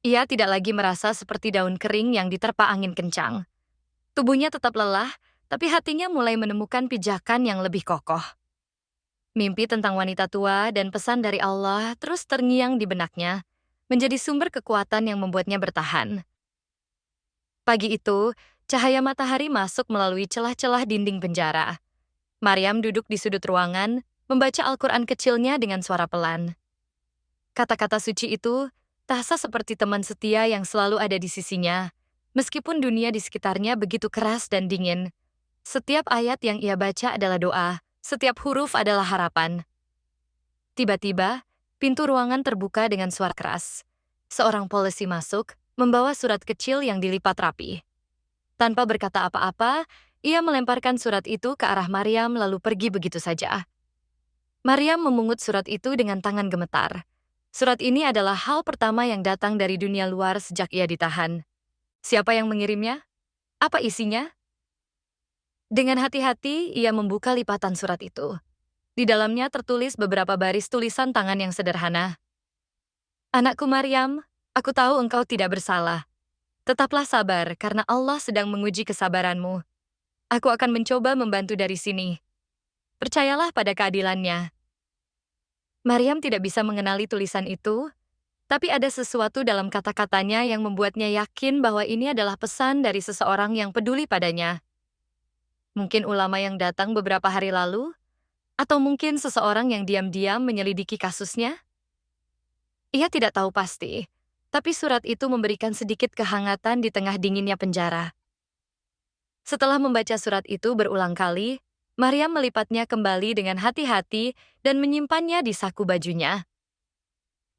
Ia tidak lagi merasa seperti daun kering yang diterpa angin kencang. Tubuhnya tetap lelah, tapi hatinya mulai menemukan pijakan yang lebih kokoh. Mimpi tentang wanita tua dan pesan dari Allah terus terngiang di benaknya, menjadi sumber kekuatan yang membuatnya bertahan. Pagi itu, cahaya matahari masuk melalui celah-celah dinding penjara. Maryam duduk di sudut ruangan, membaca Al-Quran kecilnya dengan suara pelan. Kata-kata suci itu terasa seperti teman setia yang selalu ada di sisinya, meskipun dunia di sekitarnya begitu keras dan dingin. Setiap ayat yang ia baca adalah doa, setiap huruf adalah harapan. Tiba-tiba, pintu ruangan terbuka dengan suara keras. Seorang polisi masuk, membawa surat kecil yang dilipat rapi. Tanpa berkata apa-apa, ia melemparkan surat itu ke arah Maryam lalu pergi begitu saja. Maryam memungut surat itu dengan tangan gemetar. Surat ini adalah hal pertama yang datang dari dunia luar sejak ia ditahan. Siapa yang mengirimnya? Apa isinya? Dengan hati-hati, ia membuka lipatan surat itu. Di dalamnya tertulis beberapa baris tulisan tangan yang sederhana. Anakku Maryam, aku tahu engkau tidak bersalah. Tetaplah sabar karena Allah sedang menguji kesabaranmu. Aku akan mencoba membantu dari sini. Percayalah pada keadilannya. Maryam tidak bisa mengenali tulisan itu, tapi ada sesuatu dalam kata-katanya yang membuatnya yakin bahwa ini adalah pesan dari seseorang yang peduli padanya. Mungkin ulama yang datang beberapa hari lalu, atau mungkin seseorang yang diam-diam menyelidiki kasusnya. Ia tidak tahu pasti, tapi surat itu memberikan sedikit kehangatan di tengah dinginnya penjara. Setelah membaca surat itu berulang kali, Maryam melipatnya kembali dengan hati-hati dan menyimpannya di saku bajunya.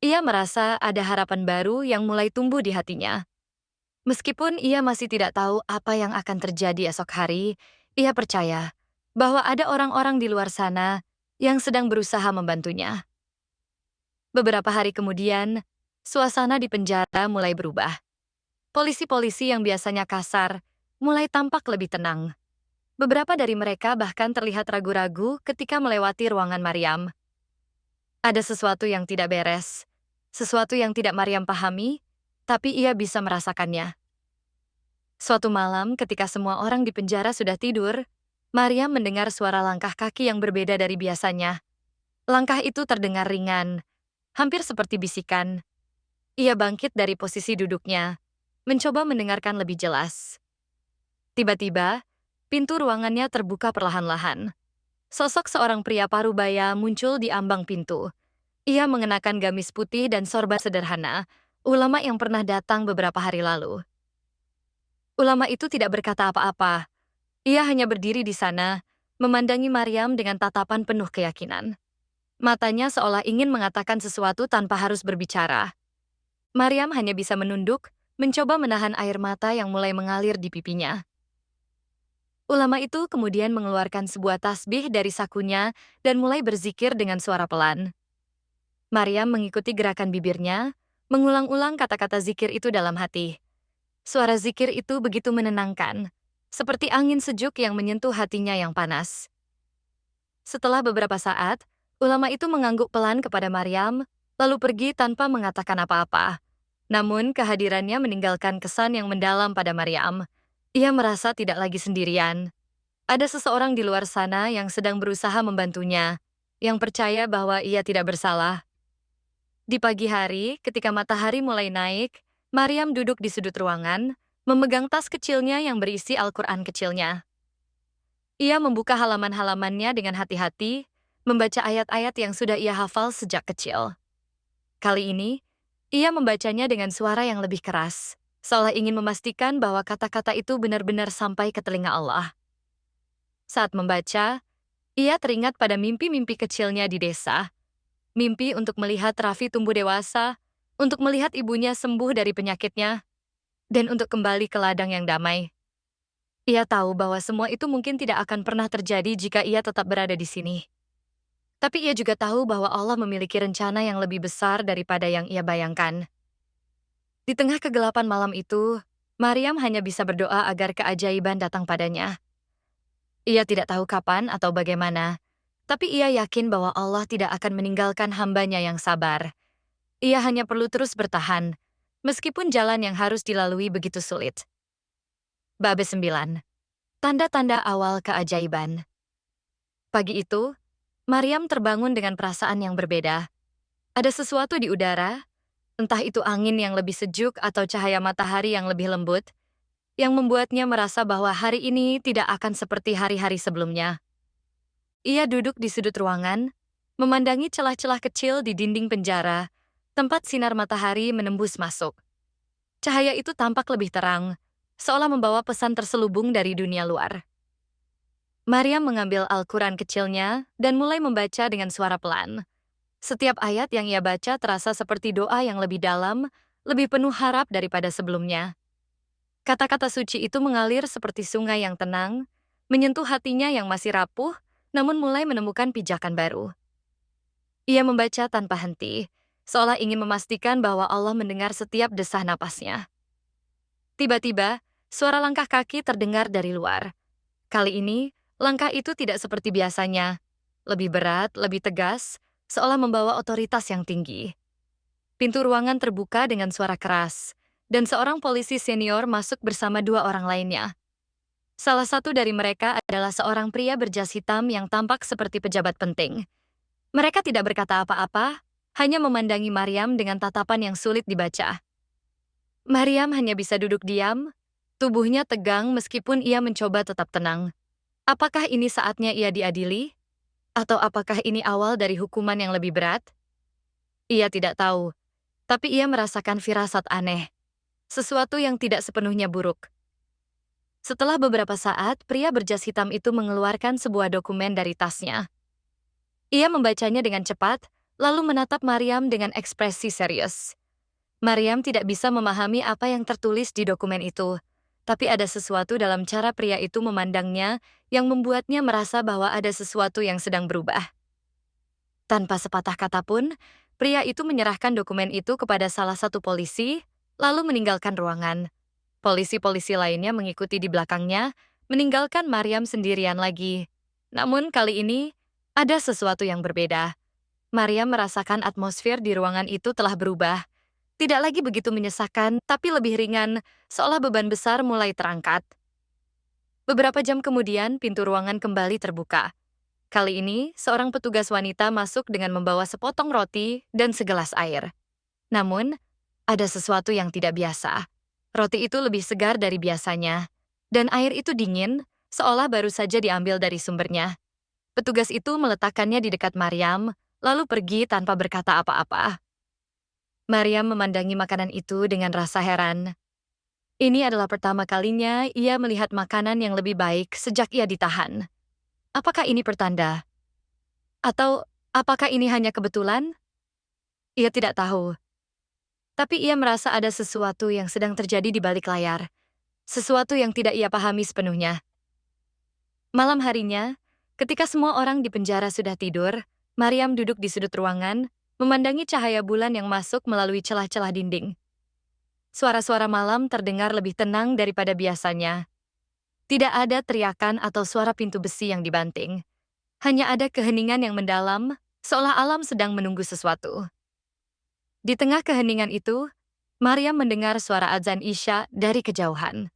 Ia merasa ada harapan baru yang mulai tumbuh di hatinya. Meskipun ia masih tidak tahu apa yang akan terjadi esok hari, ia percaya bahwa ada orang-orang di luar sana yang sedang berusaha membantunya. Beberapa hari kemudian, suasana di penjara mulai berubah. Polisi-polisi yang biasanya kasar mulai tampak lebih tenang. Beberapa dari mereka bahkan terlihat ragu-ragu ketika melewati ruangan Maryam. Ada sesuatu yang tidak beres, sesuatu yang tidak Maryam pahami, tapi ia bisa merasakannya. Suatu malam ketika semua orang di penjara sudah tidur, Maryam mendengar suara langkah kaki yang berbeda dari biasanya. Langkah itu terdengar ringan, hampir seperti bisikan. Ia bangkit dari posisi duduknya, mencoba mendengarkan lebih jelas. Tiba-tiba, pintu ruangannya terbuka perlahan-lahan. Sosok seorang pria parubaya muncul di ambang pintu. Ia mengenakan gamis putih dan sorban sederhana, ulama yang pernah datang beberapa hari lalu. Ulama itu tidak berkata apa-apa. Ia hanya berdiri di sana, memandangi Maryam dengan tatapan penuh keyakinan. Matanya seolah ingin mengatakan sesuatu tanpa harus berbicara. Maryam hanya bisa menunduk, mencoba menahan air mata yang mulai mengalir di pipinya. Ulama itu kemudian mengeluarkan sebuah tasbih dari sakunya dan mulai berzikir dengan suara pelan. Maryam mengikuti gerakan bibirnya, mengulang-ulang kata-kata zikir itu dalam hati. Suara zikir itu begitu menenangkan, seperti angin sejuk yang menyentuh hatinya yang panas. Setelah beberapa saat, ulama itu mengangguk pelan kepada Maryam, lalu pergi tanpa mengatakan apa-apa. Namun kehadirannya meninggalkan kesan yang mendalam pada Maryam. Ia merasa tidak lagi sendirian. Ada seseorang di luar sana yang sedang berusaha membantunya, yang percaya bahwa ia tidak bersalah. Di pagi hari, ketika matahari mulai naik, Maryam duduk di sudut ruangan, memegang tas kecilnya yang berisi Al-Quran kecilnya. Ia membuka halaman-halamannya dengan hati-hati, membaca ayat-ayat yang sudah ia hafal sejak kecil. Kali ini, ia membacanya dengan suara yang lebih keras, seolah ingin memastikan bahwa kata-kata itu benar-benar sampai ke telinga Allah. Saat membaca, ia teringat pada mimpi-mimpi kecilnya di desa. Mimpi untuk melihat Raffi tumbuh dewasa, untuk melihat ibunya sembuh dari penyakitnya, dan untuk kembali ke ladang yang damai. Ia tahu bahwa semua itu mungkin tidak akan pernah terjadi jika ia tetap berada di sini. Tapi ia juga tahu bahwa Allah memiliki rencana yang lebih besar daripada yang ia bayangkan. Di tengah kegelapan malam itu, Maryam hanya bisa berdoa agar keajaiban datang padanya. Ia tidak tahu kapan atau bagaimana, tapi ia yakin bahwa Allah tidak akan meninggalkan hambanya yang sabar. Ia hanya perlu terus bertahan, meskipun jalan yang harus dilalui begitu sulit. Bab 9. Tanda-tanda awal keajaiban. Pagi itu, Maryam terbangun dengan perasaan yang berbeda. Ada sesuatu di udara, entah itu angin yang lebih sejuk atau cahaya matahari yang lebih lembut, yang membuatnya merasa bahwa hari ini tidak akan seperti hari-hari sebelumnya. Ia duduk di sudut ruangan, memandangi celah-celah kecil di dinding penjara, tempat sinar matahari menembus masuk. Cahaya itu tampak lebih terang, seolah membawa pesan terselubung dari dunia luar. Maryam mengambil Al-Quran kecilnya dan mulai membaca dengan suara pelan. Setiap ayat yang ia baca terasa seperti doa yang lebih dalam, lebih penuh harap daripada sebelumnya. Kata-kata suci itu mengalir seperti sungai yang tenang, menyentuh hatinya yang masih rapuh, namun mulai menemukan pijakan baru. Ia membaca tanpa henti, seolah ingin memastikan bahwa Allah mendengar setiap desah napasnya. Tiba-tiba, suara langkah kaki terdengar dari luar. Kali ini, langkah itu tidak seperti biasanya. Lebih berat, lebih tegas, seolah membawa otoritas yang tinggi. Pintu ruangan terbuka dengan suara keras, dan seorang polisi senior masuk bersama dua orang lainnya. Salah satu dari mereka adalah seorang pria berjas hitam yang tampak seperti pejabat penting. Mereka tidak berkata apa-apa, hanya memandangi Maryam dengan tatapan yang sulit dibaca. Maryam hanya bisa duduk diam, tubuhnya tegang meskipun ia mencoba tetap tenang. Apakah ini saatnya ia diadili? Atau apakah ini awal dari hukuman yang lebih berat? Ia tidak tahu, tapi ia merasakan firasat aneh. Sesuatu yang tidak sepenuhnya buruk. Setelah beberapa saat, pria berjas hitam itu mengeluarkan sebuah dokumen dari tasnya. Ia membacanya dengan cepat, lalu menatap Maryam dengan ekspresi serius. Maryam tidak bisa memahami apa yang tertulis di dokumen itu, tapi ada sesuatu dalam cara pria itu memandangnya yang membuatnya merasa bahwa ada sesuatu yang sedang berubah. Tanpa sepatah kata pun, pria itu menyerahkan dokumen itu kepada salah satu polisi, lalu meninggalkan ruangan, Polisi-polisi lainnya mengikuti di belakangnya, meninggalkan Maryam sendirian lagi. Namun kali ini, ada sesuatu yang berbeda. Maryam merasakan atmosfer di ruangan itu telah berubah. Tidak lagi begitu menyesakan, tapi lebih ringan, seolah beban besar mulai terangkat. Beberapa jam kemudian, pintu ruangan kembali terbuka. Kali ini, seorang petugas wanita masuk dengan membawa sepotong roti dan segelas air. Namun, ada sesuatu yang tidak biasa. Roti itu lebih segar dari biasanya, dan air itu dingin, seolah baru saja diambil dari sumbernya. Petugas itu meletakkannya di dekat Maryam, lalu pergi tanpa berkata apa-apa. Maryam memandangi makanan itu dengan rasa heran. Ini adalah pertama kalinya ia melihat makanan yang lebih baik sejak ia ditahan. Apakah ini pertanda? Atau apakah ini hanya kebetulan? Ia tidak tahu. Tapi ia merasa ada sesuatu yang sedang terjadi di balik layar. Sesuatu yang tidak ia pahami sepenuhnya. Malam harinya, ketika semua orang di penjara sudah tidur, Maryam duduk di sudut ruangan, memandangi cahaya bulan yang masuk melalui celah-celah dinding. Suara-suara malam terdengar lebih tenang daripada biasanya. Tidak ada teriakan atau suara pintu besi yang dibanting. Hanya ada keheningan yang mendalam, seolah alam sedang menunggu sesuatu. Di tengah keheningan itu, Maryam mendengar suara azan Isya dari kejauhan.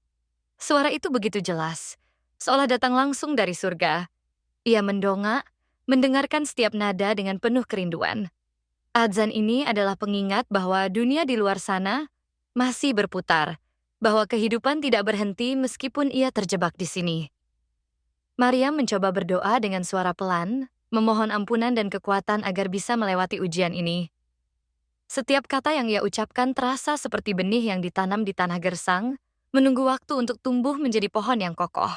Suara itu begitu jelas, seolah datang langsung dari surga. Ia mendongak, mendengarkan setiap nada dengan penuh kerinduan. Azan ini adalah pengingat bahwa dunia di luar sana masih berputar, bahwa kehidupan tidak berhenti meskipun ia terjebak di sini. Maryam mencoba berdoa dengan suara pelan, memohon ampunan dan kekuatan agar bisa melewati ujian ini. Setiap kata yang ia ucapkan terasa seperti benih yang ditanam di tanah gersang, menunggu waktu untuk tumbuh menjadi pohon yang kokoh.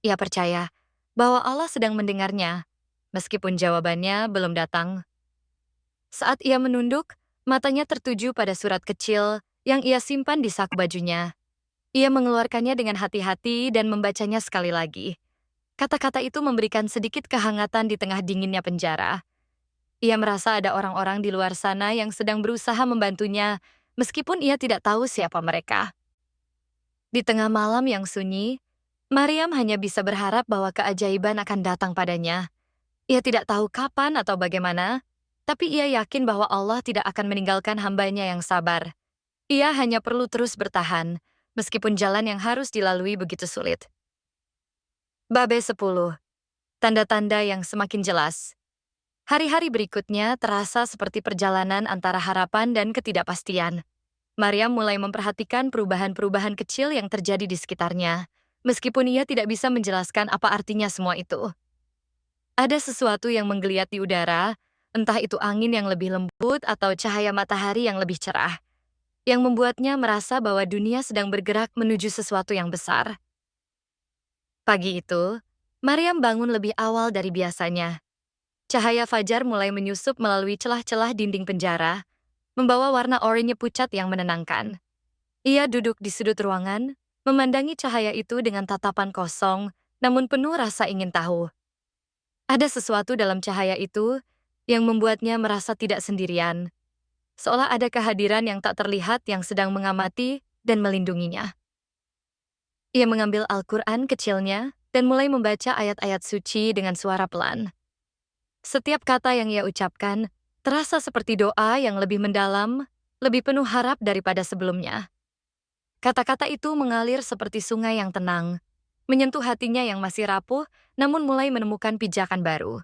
Ia percaya bahwa Allah sedang mendengarnya, meskipun jawabannya belum datang. Saat ia menunduk, matanya tertuju pada surat kecil yang ia simpan di saku bajunya. Ia mengeluarkannya dengan hati-hati dan membacanya sekali lagi. Kata-kata itu memberikan sedikit kehangatan di tengah dinginnya penjara. Ia merasa ada orang-orang di luar sana yang sedang berusaha membantunya, meskipun ia tidak tahu siapa mereka. Di tengah malam yang sunyi, Maryam hanya bisa berharap bahwa keajaiban akan datang padanya. Ia tidak tahu kapan atau bagaimana, tapi ia yakin bahwa Allah tidak akan meninggalkan hambanya yang sabar. Ia hanya perlu terus bertahan, meskipun jalan yang harus dilalui begitu sulit. Bab 10. Tanda-tanda yang semakin jelas. Hari-hari berikutnya terasa seperti perjalanan antara harapan dan ketidakpastian. Maryam mulai memperhatikan perubahan-perubahan kecil yang terjadi di sekitarnya, meskipun ia tidak bisa menjelaskan apa artinya semua itu. Ada sesuatu yang menggeliat di udara, entah itu angin yang lebih lembut atau cahaya matahari yang lebih cerah, yang membuatnya merasa bahwa dunia sedang bergerak menuju sesuatu yang besar. Pagi itu, Maryam bangun lebih awal dari biasanya. Cahaya fajar mulai menyusup melalui celah-celah dinding penjara, membawa warna oranye pucat yang menenangkan. Ia duduk di sudut ruangan, memandangi cahaya itu dengan tatapan kosong, namun penuh rasa ingin tahu. Ada sesuatu dalam cahaya itu yang membuatnya merasa tidak sendirian, seolah ada kehadiran yang tak terlihat yang sedang mengamati dan melindunginya. Ia mengambil Al-Quran kecilnya dan mulai membaca ayat-ayat suci dengan suara pelan. Setiap kata yang ia ucapkan terasa seperti doa yang lebih mendalam, lebih penuh harap daripada sebelumnya. Kata-kata itu mengalir seperti sungai yang tenang, menyentuh hatinya yang masih rapuh, namun mulai menemukan pijakan baru.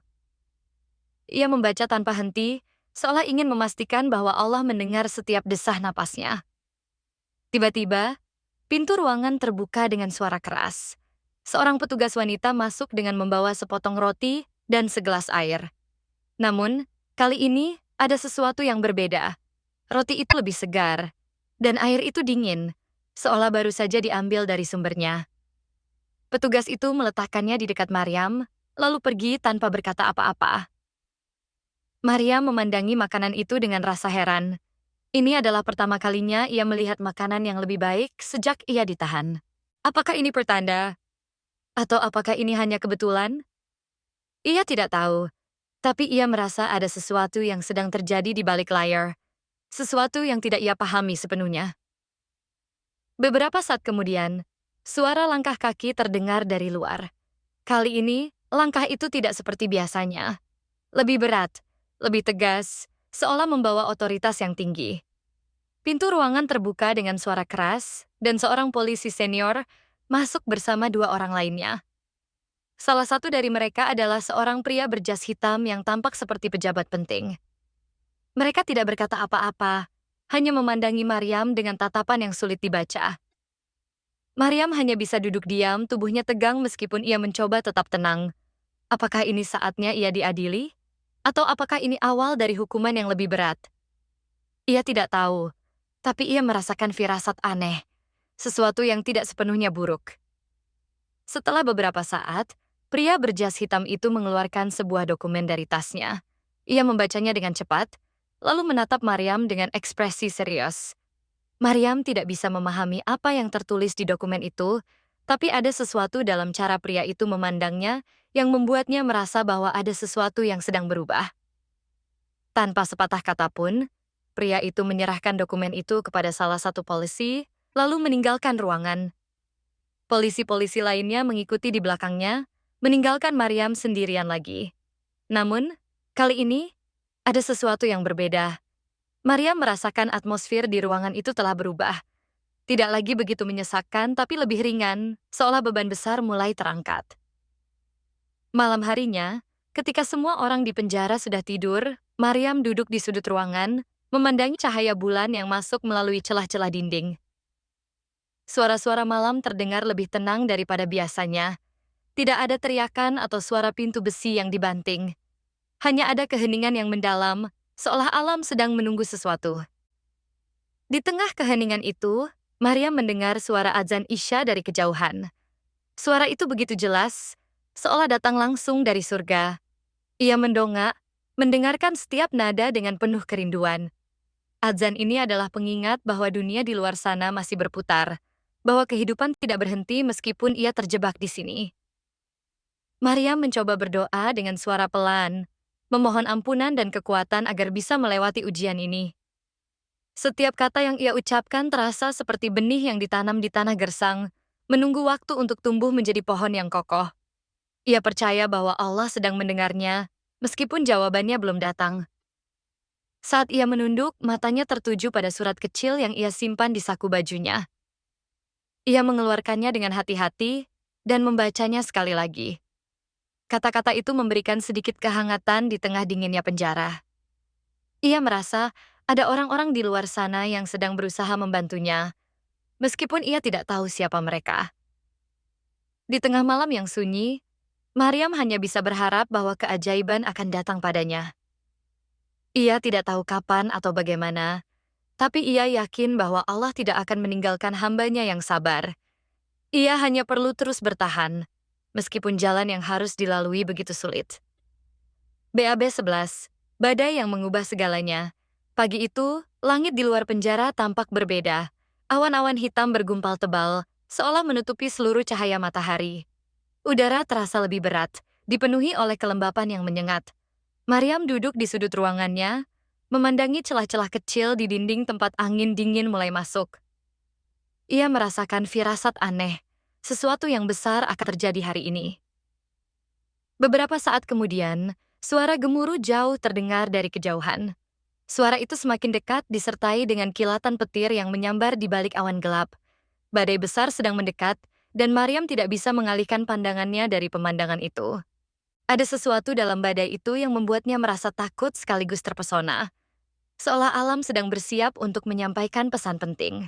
Ia membaca tanpa henti, seolah ingin memastikan bahwa Allah mendengar setiap desah napasnya. Tiba-tiba, pintu ruangan terbuka dengan suara keras. Seorang petugas wanita masuk dengan membawa sepotong roti dan segelas air. Namun, kali ini ada sesuatu yang berbeda. Roti itu lebih segar, dan air itu dingin, seolah baru saja diambil dari sumbernya. Petugas itu meletakkannya di dekat Maryam, lalu pergi tanpa berkata apa-apa. Maryam memandangi makanan itu dengan rasa heran. Ini adalah pertama kalinya ia melihat makanan yang lebih baik sejak ia ditahan. Apakah ini pertanda? Atau apakah ini hanya kebetulan? Ia tidak tahu, tapi ia merasa ada sesuatu yang sedang terjadi di balik layar. Sesuatu yang tidak ia pahami sepenuhnya. Beberapa saat kemudian, suara langkah kaki terdengar dari luar. Kali ini, langkah itu tidak seperti biasanya. Lebih berat, lebih tegas, seolah membawa otoritas yang tinggi. Pintu ruangan terbuka dengan suara keras, dan seorang polisi senior masuk bersama dua orang lainnya. Salah satu dari mereka adalah seorang pria berjas hitam yang tampak seperti pejabat penting. Mereka tidak berkata apa-apa, hanya memandangi Maryam dengan tatapan yang sulit dibaca. Maryam hanya bisa duduk diam, tubuhnya tegang meskipun ia mencoba tetap tenang. Apakah ini saatnya ia diadili? Atau apakah ini awal dari hukuman yang lebih berat? Ia tidak tahu, tapi ia merasakan firasat aneh, sesuatu yang tidak sepenuhnya buruk. Setelah beberapa saat, pria berjas hitam itu mengeluarkan sebuah dokumen dari tasnya. Ia membacanya dengan cepat, lalu menatap Maryam dengan ekspresi serius. Maryam tidak bisa memahami apa yang tertulis di dokumen itu, tapi ada sesuatu dalam cara pria itu memandangnya yang membuatnya merasa bahwa ada sesuatu yang sedang berubah. Tanpa sepatah kata pun, pria itu menyerahkan dokumen itu kepada salah satu polisi, lalu meninggalkan ruangan. Polisi-polisi lainnya mengikuti di belakangnya, meninggalkan Maryam sendirian lagi. Namun, kali ini, ada sesuatu yang berbeda. Maryam merasakan atmosfer di ruangan itu telah berubah. Tidak lagi begitu menyesakkan, tapi lebih ringan, seolah beban besar mulai terangkat. Malam harinya, ketika semua orang di penjara sudah tidur, Maryam duduk di sudut ruangan, memandangi cahaya bulan yang masuk melalui celah-celah dinding. Suara-suara malam terdengar lebih tenang daripada biasanya. Tidak ada teriakan atau suara pintu besi yang dibanting. Hanya ada keheningan yang mendalam, seolah alam sedang menunggu sesuatu. Di tengah keheningan itu, Maryam mendengar suara azan Isya dari kejauhan. Suara itu begitu jelas, seolah datang langsung dari surga. Ia mendongak, mendengarkan setiap nada dengan penuh kerinduan. Azan ini adalah pengingat bahwa dunia di luar sana masih berputar, bahwa kehidupan tidak berhenti meskipun ia terjebak di sini. Maryam mencoba berdoa dengan suara pelan, memohon ampunan dan kekuatan agar bisa melewati ujian ini. Setiap kata yang ia ucapkan terasa seperti benih yang ditanam di tanah gersang, menunggu waktu untuk tumbuh menjadi pohon yang kokoh. Ia percaya bahwa Allah sedang mendengarnya, meskipun jawabannya belum datang. Saat ia menunduk, matanya tertuju pada surat kecil yang ia simpan di saku bajunya. Ia mengeluarkannya dengan hati-hati dan membacanya sekali lagi. Kata-kata itu memberikan sedikit kehangatan di tengah dinginnya penjara. Ia merasa ada orang-orang di luar sana yang sedang berusaha membantunya, meskipun ia tidak tahu siapa mereka. Di tengah malam yang sunyi, Maryam hanya bisa berharap bahwa keajaiban akan datang padanya. Ia tidak tahu kapan atau bagaimana, tapi ia yakin bahwa Allah tidak akan meninggalkan hambanya yang sabar. Ia hanya perlu terus bertahan, meskipun jalan yang harus dilalui begitu sulit. BAB 11, badai yang mengubah segalanya. Pagi itu, langit di luar penjara tampak berbeda. Awan-awan hitam bergumpal tebal, seolah menutupi seluruh cahaya matahari. Udara terasa lebih berat, dipenuhi oleh kelembapan yang menyengat. Maryam duduk di sudut ruangannya, memandangi celah-celah kecil di dinding tempat angin dingin mulai masuk. Ia merasakan firasat aneh, sesuatu yang besar akan terjadi hari ini. Beberapa saat kemudian, suara gemuruh jauh terdengar dari kejauhan. Suara itu semakin dekat disertai dengan kilatan petir yang menyambar di balik awan gelap. Badai besar sedang mendekat, dan Maryam tidak bisa mengalihkan pandangannya dari pemandangan itu. Ada sesuatu dalam badai itu yang membuatnya merasa takut sekaligus terpesona. Seolah alam sedang bersiap untuk menyampaikan pesan penting.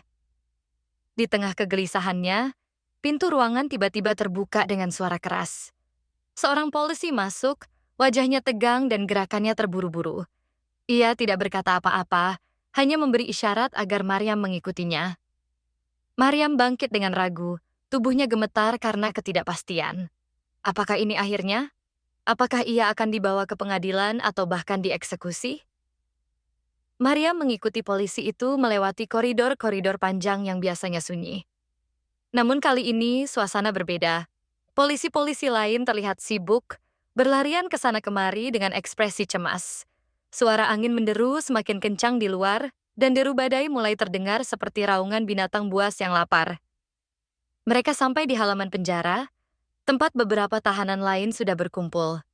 Di tengah kegelisahannya, pintu ruangan tiba-tiba terbuka dengan suara keras. Seorang polisi masuk, wajahnya tegang dan gerakannya terburu-buru. Ia tidak berkata apa-apa, hanya memberi isyarat agar Maryam mengikutinya. Maryam bangkit dengan ragu, tubuhnya gemetar karena ketidakpastian. Apakah ini akhirnya? Apakah ia akan dibawa ke pengadilan atau bahkan dieksekusi? Maryam mengikuti polisi itu melewati koridor-koridor panjang yang biasanya sunyi. Namun kali ini suasana berbeda. Polisi-polisi lain terlihat sibuk, berlarian ke sana kemari dengan ekspresi cemas. Suara angin menderu semakin kencang di luar, dan deru badai mulai terdengar seperti raungan binatang buas yang lapar. Mereka sampai di halaman penjara, tempat beberapa tahanan lain sudah berkumpul.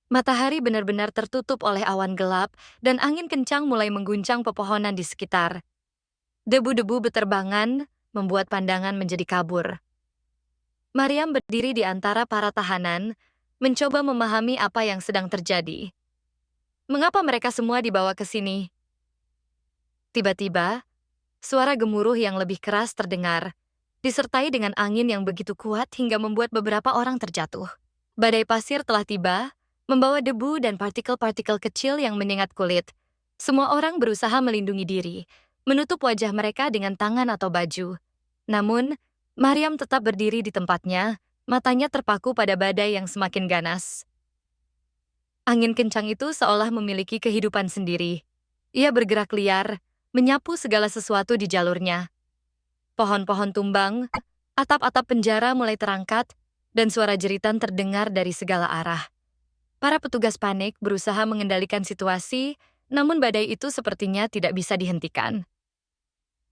Matahari benar-benar tertutup oleh awan gelap, dan angin kencang mulai mengguncang pepohonan di sekitar. Debu-debu beterbangan, membuat pandangan menjadi kabur. Maryam berdiri di antara para tahanan, mencoba memahami apa yang sedang terjadi. Mengapa mereka semua dibawa ke sini? Tiba-tiba, suara gemuruh yang lebih keras terdengar, disertai dengan angin yang begitu kuat hingga membuat beberapa orang terjatuh. Badai pasir telah tiba, membawa debu dan partikel-partikel kecil yang menyengat kulit. Semua orang berusaha melindungi diri, menutup wajah mereka dengan tangan atau baju. Namun, Maryam tetap berdiri di tempatnya, matanya terpaku pada badai yang semakin ganas. Angin kencang itu seolah memiliki kehidupan sendiri. Ia bergerak liar, menyapu segala sesuatu di jalurnya. Pohon-pohon tumbang, atap-atap penjara mulai terangkat, dan suara jeritan terdengar dari segala arah. Para petugas panik berusaha mengendalikan situasi, namun badai itu sepertinya tidak bisa dihentikan.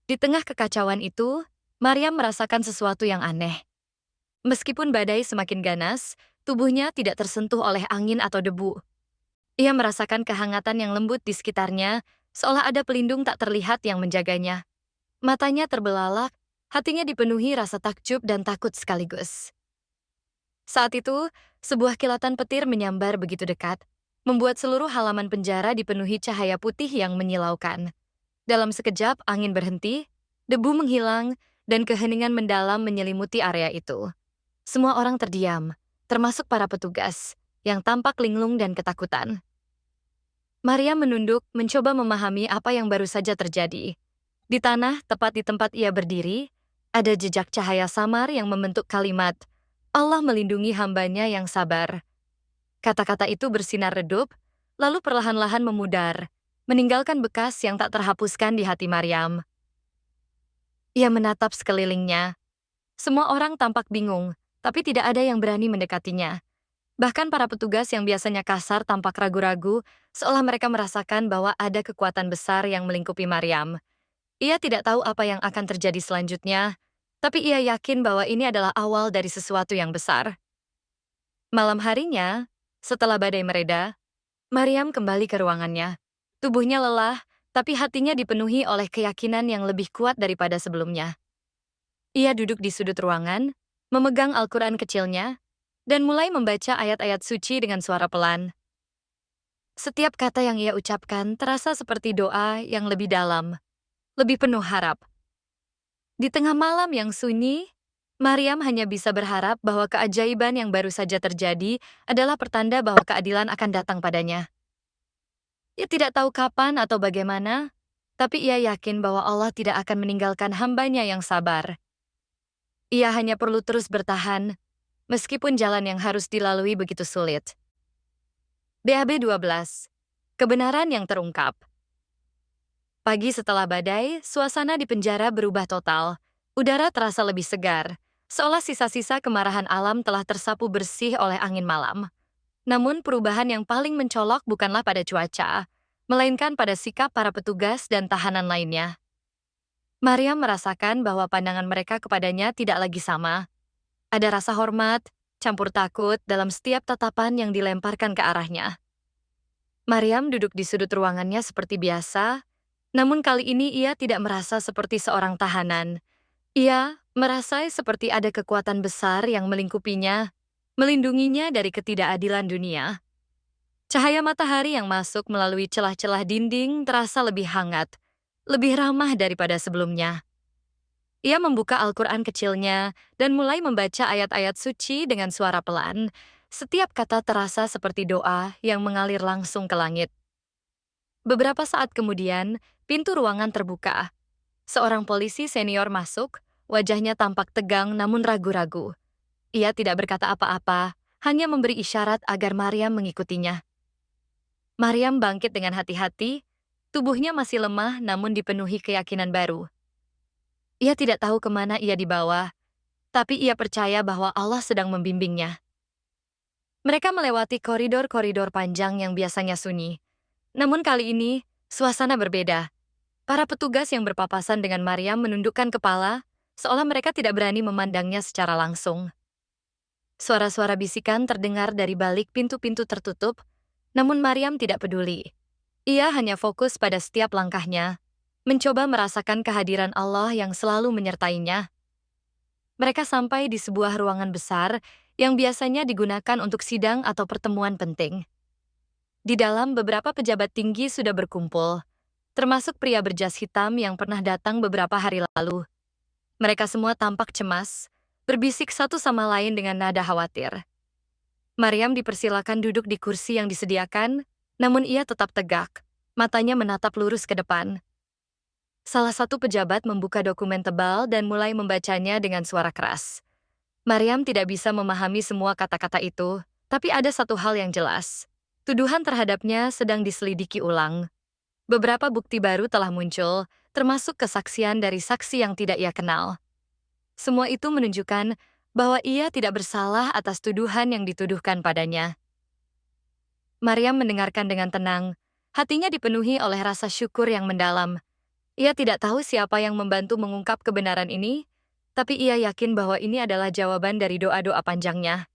Di tengah kekacauan itu, Maryam merasakan sesuatu yang aneh. Meskipun badai semakin ganas, tubuhnya tidak tersentuh oleh angin atau debu. Ia merasakan kehangatan yang lembut di sekitarnya, seolah ada pelindung tak terlihat yang menjaganya. Matanya terbelalak, hatinya dipenuhi rasa takjub dan takut sekaligus. Saat itu, sebuah kilatan petir menyambar begitu dekat, membuat seluruh halaman penjara dipenuhi cahaya putih yang menyilaukan. Dalam sekejap, angin berhenti, debu menghilang, dan keheningan mendalam menyelimuti area itu. Semua orang terdiam, termasuk para petugas, yang tampak linglung dan ketakutan. Maria menunduk, mencoba memahami apa yang baru saja terjadi. Di tanah, tepat di tempat ia berdiri, ada jejak cahaya samar yang membentuk kalimat, Allah melindungi hambanya yang sabar. Kata-kata itu bersinar redup, lalu perlahan-lahan memudar, meninggalkan bekas yang tak terhapuskan di hati Maryam. Ia menatap sekelilingnya. Semua orang tampak bingung, tapi tidak ada yang berani mendekatinya. Bahkan para petugas yang biasanya kasar tampak ragu-ragu, seolah mereka merasakan bahwa ada kekuatan besar yang melingkupi Maryam. Ia tidak tahu apa yang akan terjadi selanjutnya, tapi ia yakin bahwa ini adalah awal dari sesuatu yang besar. Malam harinya, setelah badai mereda, Maryam kembali ke ruangannya. Tubuhnya lelah, tapi hatinya dipenuhi oleh keyakinan yang lebih kuat daripada sebelumnya. Ia duduk di sudut ruangan, memegang Al-Quran kecilnya, dan mulai membaca ayat-ayat suci dengan suara pelan. Setiap kata yang ia ucapkan terasa seperti doa yang lebih dalam, lebih penuh harap. Di tengah malam yang sunyi, Maryam hanya bisa berharap bahwa keajaiban yang baru saja terjadi adalah pertanda bahwa keadilan akan datang padanya. Ia tidak tahu kapan atau bagaimana, tapi ia yakin bahwa Allah tidak akan meninggalkan hambanya yang sabar. Ia hanya perlu terus bertahan, meskipun jalan yang harus dilalui begitu sulit. BAB 12. Kebenaran yang terungkap. Pagi setelah badai, suasana di penjara berubah total. Udara terasa lebih segar, seolah sisa-sisa kemarahan alam telah tersapu bersih oleh angin malam. Namun perubahan yang paling mencolok bukanlah pada cuaca, melainkan pada sikap para petugas dan tahanan lainnya. Maryam merasakan bahwa pandangan mereka kepadanya tidak lagi sama. Ada rasa hormat, campur takut dalam setiap tatapan yang dilemparkan ke arahnya. Maryam duduk di sudut ruangannya seperti biasa, namun kali ini ia tidak merasa seperti seorang tahanan. Ia merasa seperti ada kekuatan besar yang melingkupinya, melindunginya dari ketidakadilan dunia. Cahaya matahari yang masuk melalui celah-celah dinding terasa lebih hangat, lebih ramah daripada sebelumnya. Ia membuka Al-Quran kecilnya dan mulai membaca ayat-ayat suci dengan suara pelan. Setiap kata terasa seperti doa yang mengalir langsung ke langit. Beberapa saat kemudian, pintu ruangan terbuka. Seorang polisi senior masuk, wajahnya tampak tegang namun ragu-ragu. Ia tidak berkata apa-apa, hanya memberi isyarat agar Maryam mengikutinya. Maryam bangkit dengan hati-hati, tubuhnya masih lemah namun dipenuhi keyakinan baru. Ia tidak tahu kemana ia dibawa, tapi ia percaya bahwa Allah sedang membimbingnya. Mereka melewati koridor-koridor panjang yang biasanya sunyi. Namun kali ini, suasana berbeda. Para petugas yang berpapasan dengan Maryam menundukkan kepala, seolah mereka tidak berani memandangnya secara langsung. Suara-suara bisikan terdengar dari balik pintu-pintu tertutup, namun Maryam tidak peduli. Ia hanya fokus pada setiap langkahnya, mencoba merasakan kehadiran Allah yang selalu menyertainya. Mereka sampai di sebuah ruangan besar yang biasanya digunakan untuk sidang atau pertemuan penting. Di dalam, beberapa pejabat tinggi sudah berkumpul, termasuk pria berjas hitam yang pernah datang beberapa hari lalu. Mereka semua tampak cemas, berbisik satu sama lain dengan nada khawatir. Maryam dipersilakan duduk di kursi yang disediakan, namun ia tetap tegak, matanya menatap lurus ke depan. Salah satu pejabat membuka dokumen tebal dan mulai membacanya dengan suara keras. Maryam tidak bisa memahami semua kata-kata itu, tapi ada satu hal yang jelas. Tuduhan terhadapnya sedang diselidiki ulang. Beberapa bukti baru telah muncul, termasuk kesaksian dari saksi yang tidak ia kenal. Semua itu menunjukkan bahwa ia tidak bersalah atas tuduhan yang dituduhkan padanya. Maryam mendengarkan dengan tenang, hatinya dipenuhi oleh rasa syukur yang mendalam. Ia tidak tahu siapa yang membantu mengungkap kebenaran ini, tapi ia yakin bahwa ini adalah jawaban dari doa-doa panjangnya.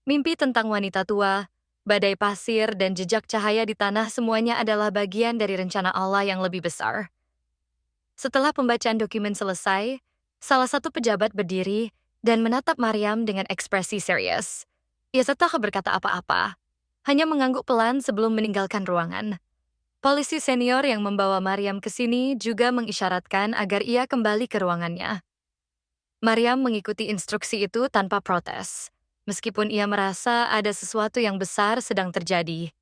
Mimpi tentang wanita tua, badai pasir, dan jejak cahaya di tanah semuanya adalah bagian dari rencana Allah yang lebih besar. Setelah pembacaan dokumen selesai, salah satu pejabat berdiri dan menatap Maryam dengan ekspresi serius. Ia tak berkata apa-apa, hanya mengangguk pelan sebelum meninggalkan ruangan. Polisi senior yang membawa Maryam ke sini juga mengisyaratkan agar ia kembali ke ruangannya. Maryam mengikuti instruksi itu tanpa protes, meskipun ia merasa ada sesuatu yang besar sedang terjadi.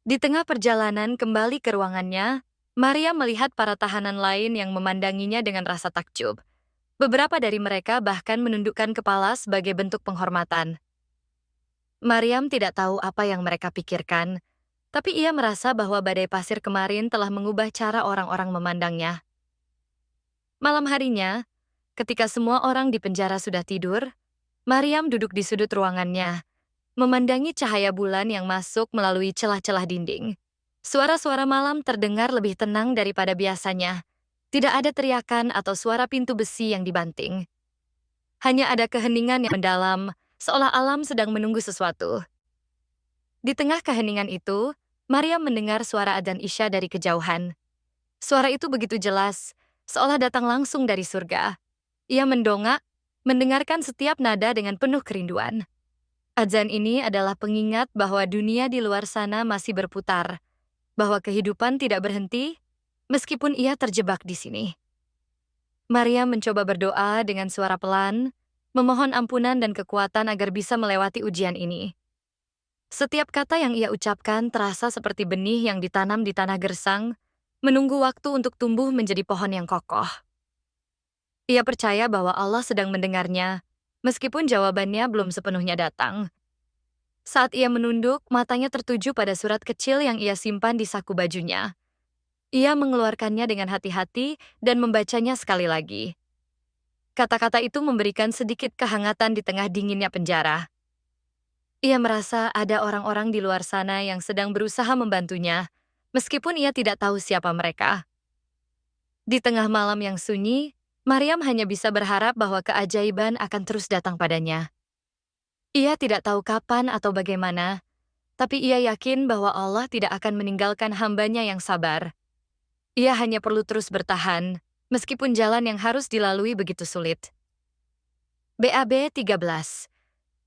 Di tengah perjalanan kembali ke ruangannya, Maryam melihat para tahanan lain yang memandanginya dengan rasa takjub. Beberapa dari mereka bahkan menundukkan kepala sebagai bentuk penghormatan. Maryam tidak tahu apa yang mereka pikirkan, tapi ia merasa bahwa badai pasir kemarin telah mengubah cara orang-orang memandangnya. Malam harinya, ketika semua orang di penjara sudah tidur, Maryam duduk di sudut ruangannya, memandangi cahaya bulan yang masuk melalui celah-celah dinding. Suara-suara malam terdengar lebih tenang daripada biasanya. Tidak ada teriakan atau suara pintu besi yang dibanting. Hanya ada keheningan yang mendalam, seolah alam sedang menunggu sesuatu. Di tengah keheningan itu, Maryam mendengar suara adzan Isya dari kejauhan. Suara itu begitu jelas, seolah datang langsung dari surga. Ia mendongak, mendengarkan setiap nada dengan penuh kerinduan. Adzan ini adalah pengingat bahwa dunia di luar sana masih berputar, bahwa kehidupan tidak berhenti, meskipun ia terjebak di sini. Maryam mencoba berdoa dengan suara pelan, memohon ampunan dan kekuatan agar bisa melewati ujian ini. Setiap kata yang ia ucapkan terasa seperti benih yang ditanam di tanah gersang, menunggu waktu untuk tumbuh menjadi pohon yang kokoh. Ia percaya bahwa Allah sedang mendengarnya, meskipun jawabannya belum sepenuhnya datang. Saat ia menunduk, matanya tertuju pada surat kecil yang ia simpan di saku bajunya. Ia mengeluarkannya dengan hati-hati dan membacanya sekali lagi. Kata-kata itu memberikan sedikit kehangatan di tengah dinginnya penjara. Ia merasa ada orang-orang di luar sana yang sedang berusaha membantunya, meskipun ia tidak tahu siapa mereka. Di tengah malam yang sunyi, Maryam hanya bisa berharap bahwa keajaiban akan terus datang padanya. Ia tidak tahu kapan atau bagaimana, tapi ia yakin bahwa Allah tidak akan meninggalkan hambanya yang sabar. Ia hanya perlu terus bertahan, meskipun jalan yang harus dilalui begitu sulit. BAB 13.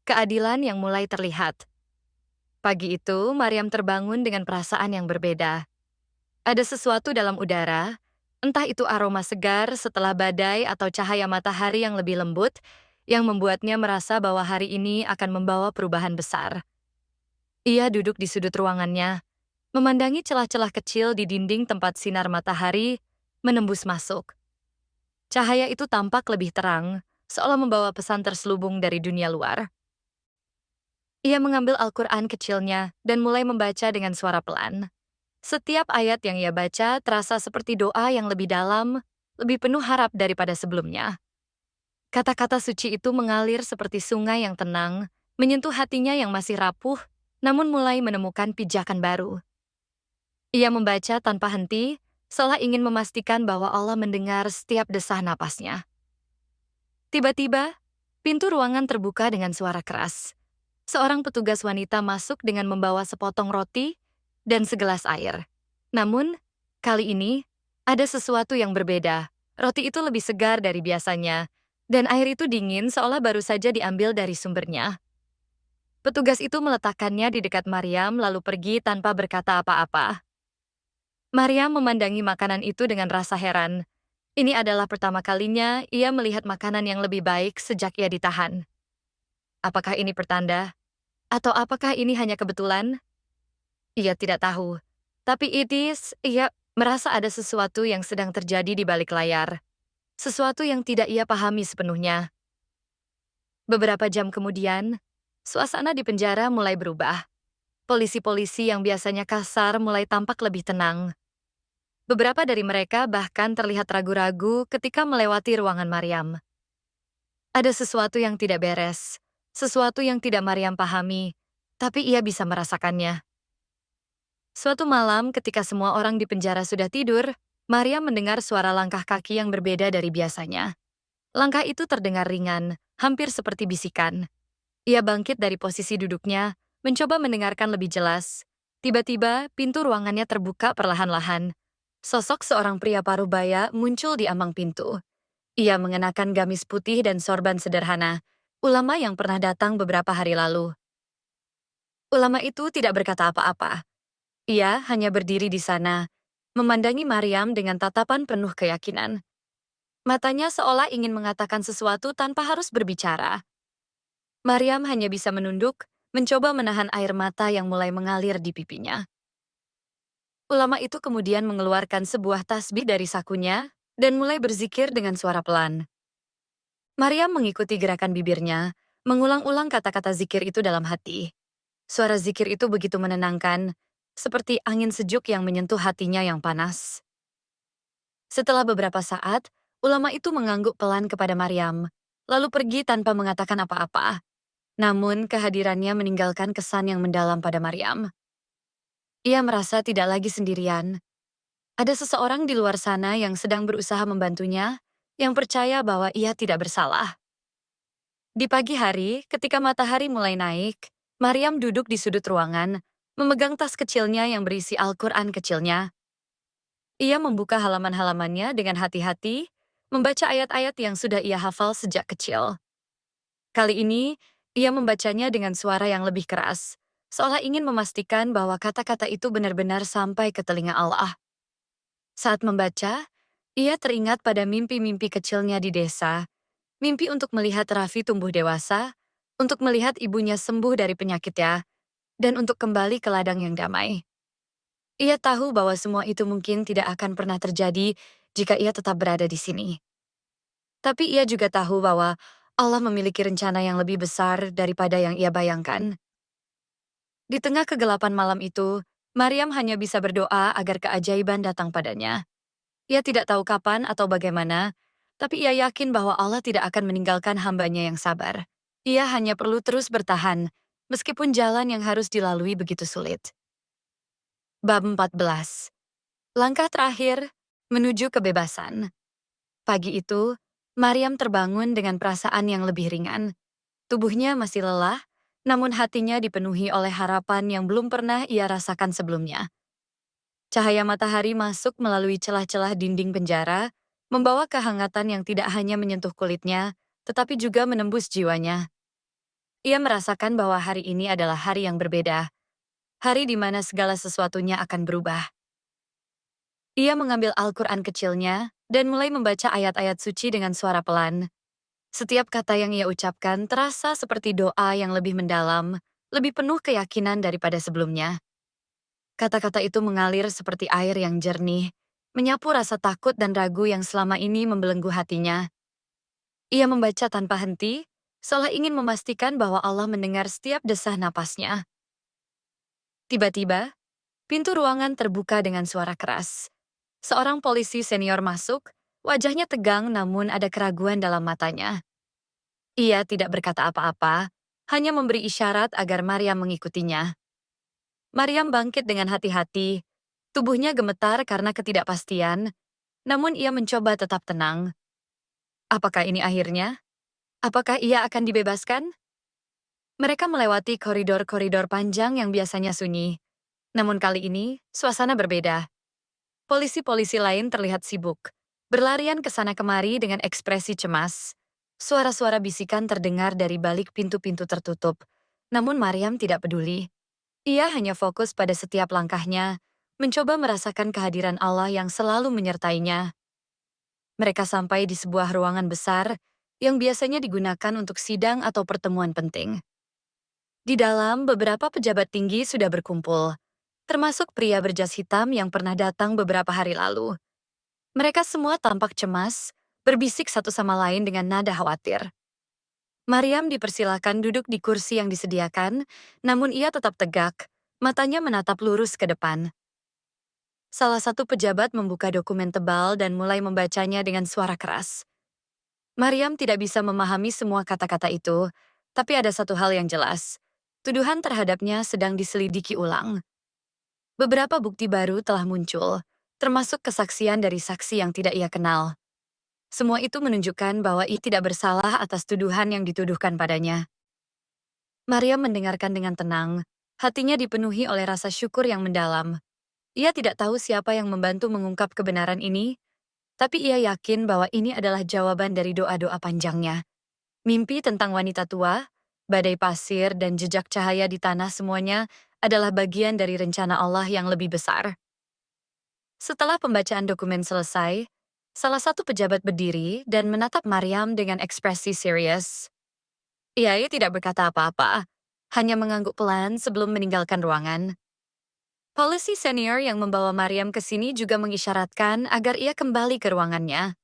Keadilan yang mulai terlihat. Pagi itu, Maryam terbangun dengan perasaan yang berbeda. Ada sesuatu dalam udara, entah itu aroma segar setelah badai atau cahaya matahari yang lebih lembut, yang membuatnya merasa bahwa hari ini akan membawa perubahan besar. Ia duduk di sudut ruangannya, memandangi celah-celah kecil di dinding tempat sinar matahari menembus masuk. Cahaya itu tampak lebih terang, seolah membawa pesan terselubung dari dunia luar. Ia mengambil Al-Quran kecilnya dan mulai membaca dengan suara pelan. Setiap ayat yang ia baca terasa seperti doa yang lebih dalam, lebih penuh harap daripada sebelumnya. Kata-kata suci itu mengalir seperti sungai yang tenang, menyentuh hatinya yang masih rapuh, namun mulai menemukan pijakan baru. Ia membaca tanpa henti, seolah ingin memastikan bahwa Allah mendengar setiap desah napasnya. Tiba-tiba, pintu ruangan terbuka dengan suara keras. Seorang petugas wanita masuk dengan membawa sepotong roti dan segelas air. Namun, kali ini, ada sesuatu yang berbeda. Roti itu lebih segar dari biasanya, dan air itu dingin seolah baru saja diambil dari sumbernya. Petugas itu meletakkannya di dekat Maryam lalu pergi tanpa berkata apa-apa. Maryam memandangi makanan itu dengan rasa heran. Ini adalah pertama kalinya ia melihat makanan yang lebih baik sejak ia ditahan. Apakah ini pertanda? Atau apakah ini hanya kebetulan? Ia tidak tahu. Tapi ia merasa ada sesuatu yang sedang terjadi di balik layar. Sesuatu yang tidak ia pahami sepenuhnya. Beberapa jam kemudian, suasana di penjara mulai berubah. Polisi-polisi yang biasanya kasar mulai tampak lebih tenang. Beberapa dari mereka bahkan terlihat ragu-ragu ketika melewati ruangan Maryam. Ada sesuatu yang tidak beres, sesuatu yang tidak Maryam pahami, tapi ia bisa merasakannya. Suatu malam ketika semua orang di penjara sudah tidur, Maryam mendengar suara langkah kaki yang berbeda dari biasanya. Langkah itu terdengar ringan, hampir seperti bisikan. Ia bangkit dari posisi duduknya, mencoba mendengarkan lebih jelas. Tiba-tiba, pintu ruangannya terbuka perlahan-lahan. Sosok seorang pria parubaya muncul di ambang pintu. Ia mengenakan gamis putih dan sorban sederhana, ulama yang pernah datang beberapa hari lalu. Ulama itu tidak berkata apa-apa. Ia hanya berdiri di sana, memandangi Maryam dengan tatapan penuh keyakinan. Matanya seolah ingin mengatakan sesuatu tanpa harus berbicara. Maryam hanya bisa menunduk, mencoba menahan air mata yang mulai mengalir di pipinya. Ulama itu kemudian mengeluarkan sebuah tasbih dari sakunya dan mulai berzikir dengan suara pelan. Maryam mengikuti gerakan bibirnya, mengulang-ulang kata-kata zikir itu dalam hati. Suara zikir itu begitu menenangkan, seperti angin sejuk yang menyentuh hatinya yang panas. Setelah beberapa saat, ulama itu mengangguk pelan kepada Maryam, lalu pergi tanpa mengatakan apa-apa. Namun, kehadirannya meninggalkan kesan yang mendalam pada Maryam. Ia merasa tidak lagi sendirian. Ada seseorang di luar sana yang sedang berusaha membantunya, yang percaya bahwa ia tidak bersalah. Di pagi hari, ketika matahari mulai naik, Maryam duduk di sudut ruangan, memegang tas kecilnya yang berisi Al-Quran kecilnya. Ia membuka halaman-halamannya dengan hati-hati, membaca ayat-ayat yang sudah ia hafal sejak kecil. Kali ini, ia membacanya dengan suara yang lebih keras, seolah ingin memastikan bahwa kata-kata itu benar-benar sampai ke telinga Allah. Saat membaca, ia teringat pada mimpi-mimpi kecilnya di desa, mimpi untuk melihat Raffi tumbuh dewasa, untuk melihat ibunya sembuh dari penyakitnya, dan untuk kembali ke ladang yang damai. Ia tahu bahwa semua itu mungkin tidak akan pernah terjadi jika ia tetap berada di sini. Tapi ia juga tahu bahwa Allah memiliki rencana yang lebih besar daripada yang ia bayangkan. Di tengah kegelapan malam itu, Maryam hanya bisa berdoa agar keajaiban datang padanya. Ia tidak tahu kapan atau bagaimana, tapi ia yakin bahwa Allah tidak akan meninggalkan hambanya yang sabar. Ia hanya perlu terus bertahan, meskipun jalan yang harus dilalui begitu sulit. Bab 14. Langkah terakhir, menuju kebebasan. Pagi itu, Maryam terbangun dengan perasaan yang lebih ringan. Tubuhnya masih lelah, namun hatinya dipenuhi oleh harapan yang belum pernah ia rasakan sebelumnya. Cahaya matahari masuk melalui celah-celah dinding penjara, membawa kehangatan yang tidak hanya menyentuh kulitnya, tetapi juga menembus jiwanya. Ia merasakan bahwa hari ini adalah hari yang berbeda, hari di mana segala sesuatunya akan berubah. Ia mengambil Al-Quran kecilnya dan mulai membaca ayat-ayat suci dengan suara pelan. Setiap kata yang ia ucapkan terasa seperti doa yang lebih mendalam, lebih penuh keyakinan daripada sebelumnya. Kata-kata itu mengalir seperti air yang jernih, menyapu rasa takut dan ragu yang selama ini membelenggu hatinya. Ia membaca tanpa henti, seolah ingin memastikan bahwa Allah mendengar setiap desah napasnya. Tiba-tiba, pintu ruangan terbuka dengan suara keras. Seorang polisi senior masuk, wajahnya tegang namun ada keraguan dalam matanya. Ia tidak berkata apa-apa, hanya memberi isyarat agar Maryam mengikutinya. Maryam bangkit dengan hati-hati, Tubuhnya gemetar karena ketidakpastian, namun ia mencoba tetap tenang. Apakah ini akhirnya? Apakah ia akan dibebaskan? Mereka melewati koridor-koridor panjang yang biasanya sunyi. Namun kali ini, suasana berbeda. Polisi-polisi lain terlihat sibuk, berlarian ke sana kemari dengan ekspresi cemas. Suara-suara bisikan terdengar dari balik pintu-pintu tertutup. Namun Maryam tidak peduli. Ia hanya fokus pada setiap langkahnya, mencoba merasakan kehadiran Allah yang selalu menyertainya. Mereka sampai di sebuah ruangan besar yang biasanya digunakan untuk sidang atau pertemuan penting. Di dalam, beberapa pejabat tinggi sudah berkumpul, termasuk pria berjas hitam yang pernah datang beberapa hari lalu. Mereka semua tampak cemas, berbisik satu sama lain dengan nada khawatir. Maryam dipersilakan duduk di kursi yang disediakan, namun ia tetap tegak, matanya menatap lurus ke depan. Salah satu pejabat membuka dokumen tebal dan mulai membacanya dengan suara keras. Maryam tidak bisa memahami semua kata-kata itu, tapi ada satu hal yang jelas. Tuduhan terhadapnya sedang diselidiki ulang. Beberapa bukti baru telah muncul, termasuk kesaksian dari saksi yang tidak ia kenal. Semua itu menunjukkan bahwa ia tidak bersalah atas tuduhan yang dituduhkan padanya. Maryam mendengarkan dengan tenang, hatinya dipenuhi oleh rasa syukur yang mendalam. Ia tidak tahu siapa yang membantu mengungkap kebenaran ini, tapi ia yakin bahwa ini adalah jawaban dari doa-doa panjangnya. Mimpi tentang wanita tua, badai pasir, dan jejak cahaya di tanah semuanya adalah bagian dari rencana Allah yang lebih besar. Setelah pembacaan dokumen selesai, salah satu pejabat berdiri dan menatap Maryam dengan ekspresi serius. Ia tidak berkata apa-apa, hanya mengangguk pelan sebelum meninggalkan ruangan. Polisi senior yang membawa Maryam ke sini juga mengisyaratkan agar ia kembali ke ruangannya.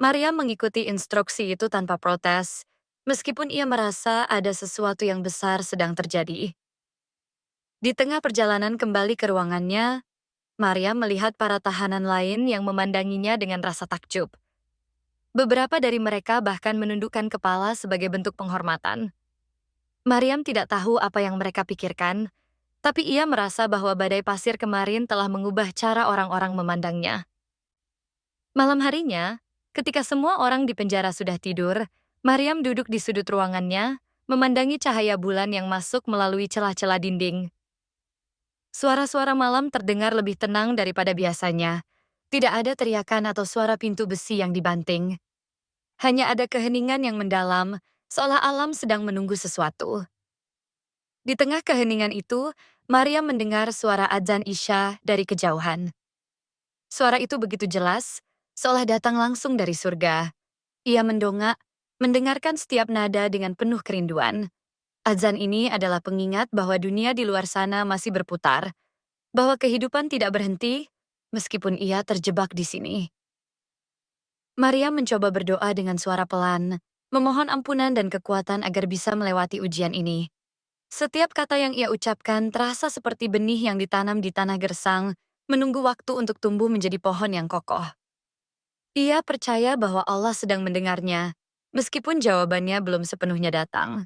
Maryam mengikuti instruksi itu tanpa protes, meskipun ia merasa ada sesuatu yang besar sedang terjadi. Di tengah perjalanan kembali ke ruangannya, Maryam melihat para tahanan lain yang memandanginya dengan rasa takjub. Beberapa dari mereka bahkan menundukkan kepala sebagai bentuk penghormatan. Maryam tidak tahu apa yang mereka pikirkan, tapi ia merasa bahwa badai pasir kemarin telah mengubah cara orang-orang memandangnya. Malam harinya, ketika semua orang di penjara sudah tidur, Maryam duduk di sudut ruangannya, memandangi cahaya bulan yang masuk melalui celah-celah dinding. Suara-suara malam terdengar lebih tenang daripada biasanya. Tidak ada teriakan atau suara pintu besi yang dibanting. Hanya ada keheningan yang mendalam, seolah alam sedang menunggu sesuatu. Di tengah keheningan itu, Maryam mendengar suara adzan Isya dari kejauhan. Suara itu begitu jelas, seolah datang langsung dari surga. Ia mendongak, mendengarkan setiap nada dengan penuh kerinduan. Adzan ini adalah pengingat bahwa dunia di luar sana masih berputar, bahwa kehidupan tidak berhenti, meskipun ia terjebak di sini. Maria mencoba berdoa dengan suara pelan, memohon ampunan dan kekuatan agar bisa melewati ujian ini. Setiap kata yang ia ucapkan terasa seperti benih yang ditanam di tanah gersang, menunggu waktu untuk tumbuh menjadi pohon yang kokoh. Ia percaya bahwa Allah sedang mendengarnya, meskipun jawabannya belum sepenuhnya datang.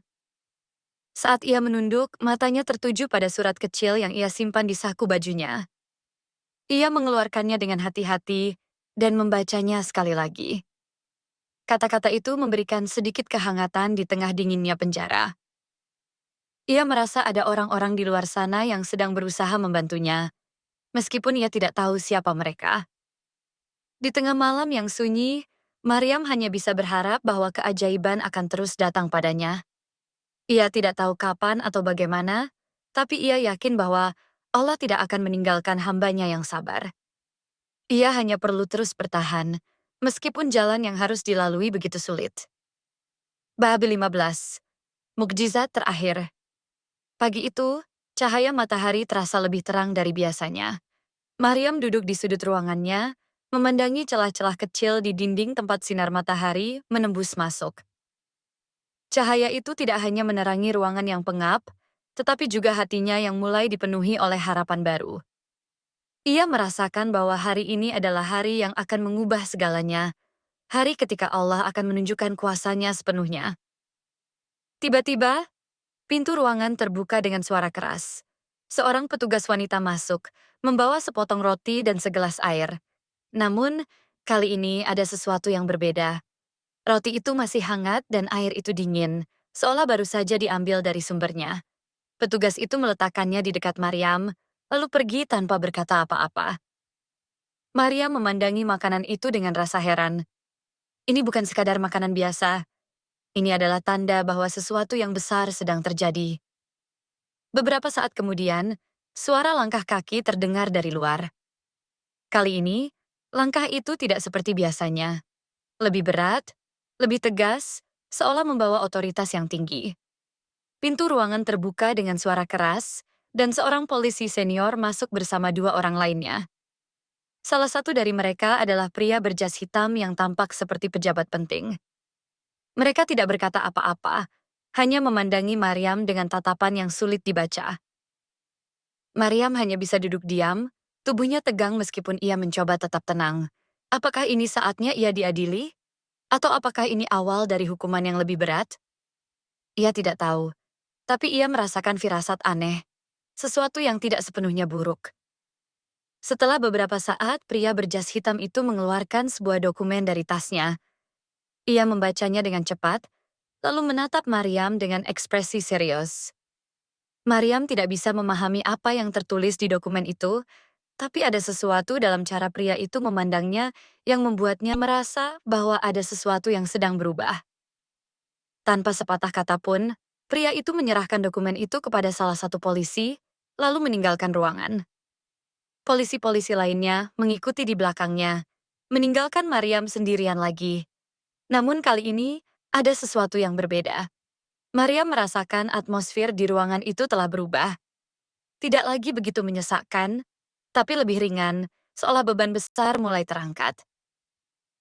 Saat ia menunduk, matanya tertuju pada surat kecil yang ia simpan di saku bajunya. Ia mengeluarkannya dengan hati-hati dan membacanya sekali lagi. Kata-kata itu memberikan sedikit kehangatan di tengah dinginnya penjara. Ia merasa ada orang-orang di luar sana yang sedang berusaha membantunya, meskipun ia tidak tahu siapa mereka. Di tengah malam yang sunyi, Maryam hanya bisa berharap bahwa keajaiban akan terus datang padanya. Ia tidak tahu kapan atau bagaimana, tapi ia yakin bahwa Allah tidak akan meninggalkan hambanya yang sabar. Ia hanya perlu terus bertahan, meskipun jalan yang harus dilalui begitu sulit. Bab 15. Mukjizat terakhir. Pagi itu, cahaya matahari terasa lebih terang dari biasanya. Maryam duduk di sudut ruangannya, memandangi celah-celah kecil di dinding tempat sinar matahari menembus masuk. Cahaya itu tidak hanya menerangi ruangan yang pengap, tetapi juga hatinya yang mulai dipenuhi oleh harapan baru. Ia merasakan bahwa hari ini adalah hari yang akan mengubah segalanya, hari ketika Allah akan menunjukkan kuasanya sepenuhnya. Tiba-tiba, pintu ruangan terbuka dengan suara keras. Seorang petugas wanita masuk, membawa sepotong roti dan segelas air. Namun, kali ini ada sesuatu yang berbeda. Roti itu masih hangat dan air itu dingin, seolah baru saja diambil dari sumbernya. Petugas itu meletakkannya di dekat Maryam, lalu pergi tanpa berkata apa-apa. Maryam memandangi makanan itu dengan rasa heran. Ini bukan sekadar makanan biasa. Ini adalah tanda bahwa sesuatu yang besar sedang terjadi. Beberapa saat kemudian, suara langkah kaki terdengar dari luar. Kali ini, langkah itu tidak seperti biasanya. Lebih berat, lebih tegas, seolah membawa otoritas yang tinggi. Pintu ruangan terbuka dengan suara keras, dan seorang polisi senior masuk bersama dua orang lainnya. Salah satu dari mereka adalah pria berjas hitam yang tampak seperti pejabat penting. Mereka tidak berkata apa-apa, hanya memandangi Maryam dengan tatapan yang sulit dibaca. Maryam hanya bisa duduk diam, tubuhnya tegang meskipun ia mencoba tetap tenang. Apakah ini saatnya ia diadili? Atau apakah ini awal dari hukuman yang lebih berat? Ia tidak tahu, tapi ia merasakan firasat aneh, sesuatu yang tidak sepenuhnya buruk. Setelah beberapa saat, pria berjas hitam itu mengeluarkan sebuah dokumen dari tasnya. Ia membacanya dengan cepat, lalu menatap Maryam dengan ekspresi serius. Maryam tidak bisa memahami apa yang tertulis di dokumen itu, tapi ada sesuatu dalam cara pria itu memandangnya yang membuatnya merasa bahwa ada sesuatu yang sedang berubah. Tanpa sepatah kata pun, pria itu menyerahkan dokumen itu kepada salah satu polisi, lalu meninggalkan ruangan. Polisi-polisi lainnya mengikuti di belakangnya, meninggalkan Maryam sendirian lagi. Namun kali ini, ada sesuatu yang berbeda. Maryam merasakan atmosfer di ruangan itu telah berubah. Tidak lagi begitu menyesakkan, tapi lebih ringan, seolah beban besar mulai terangkat.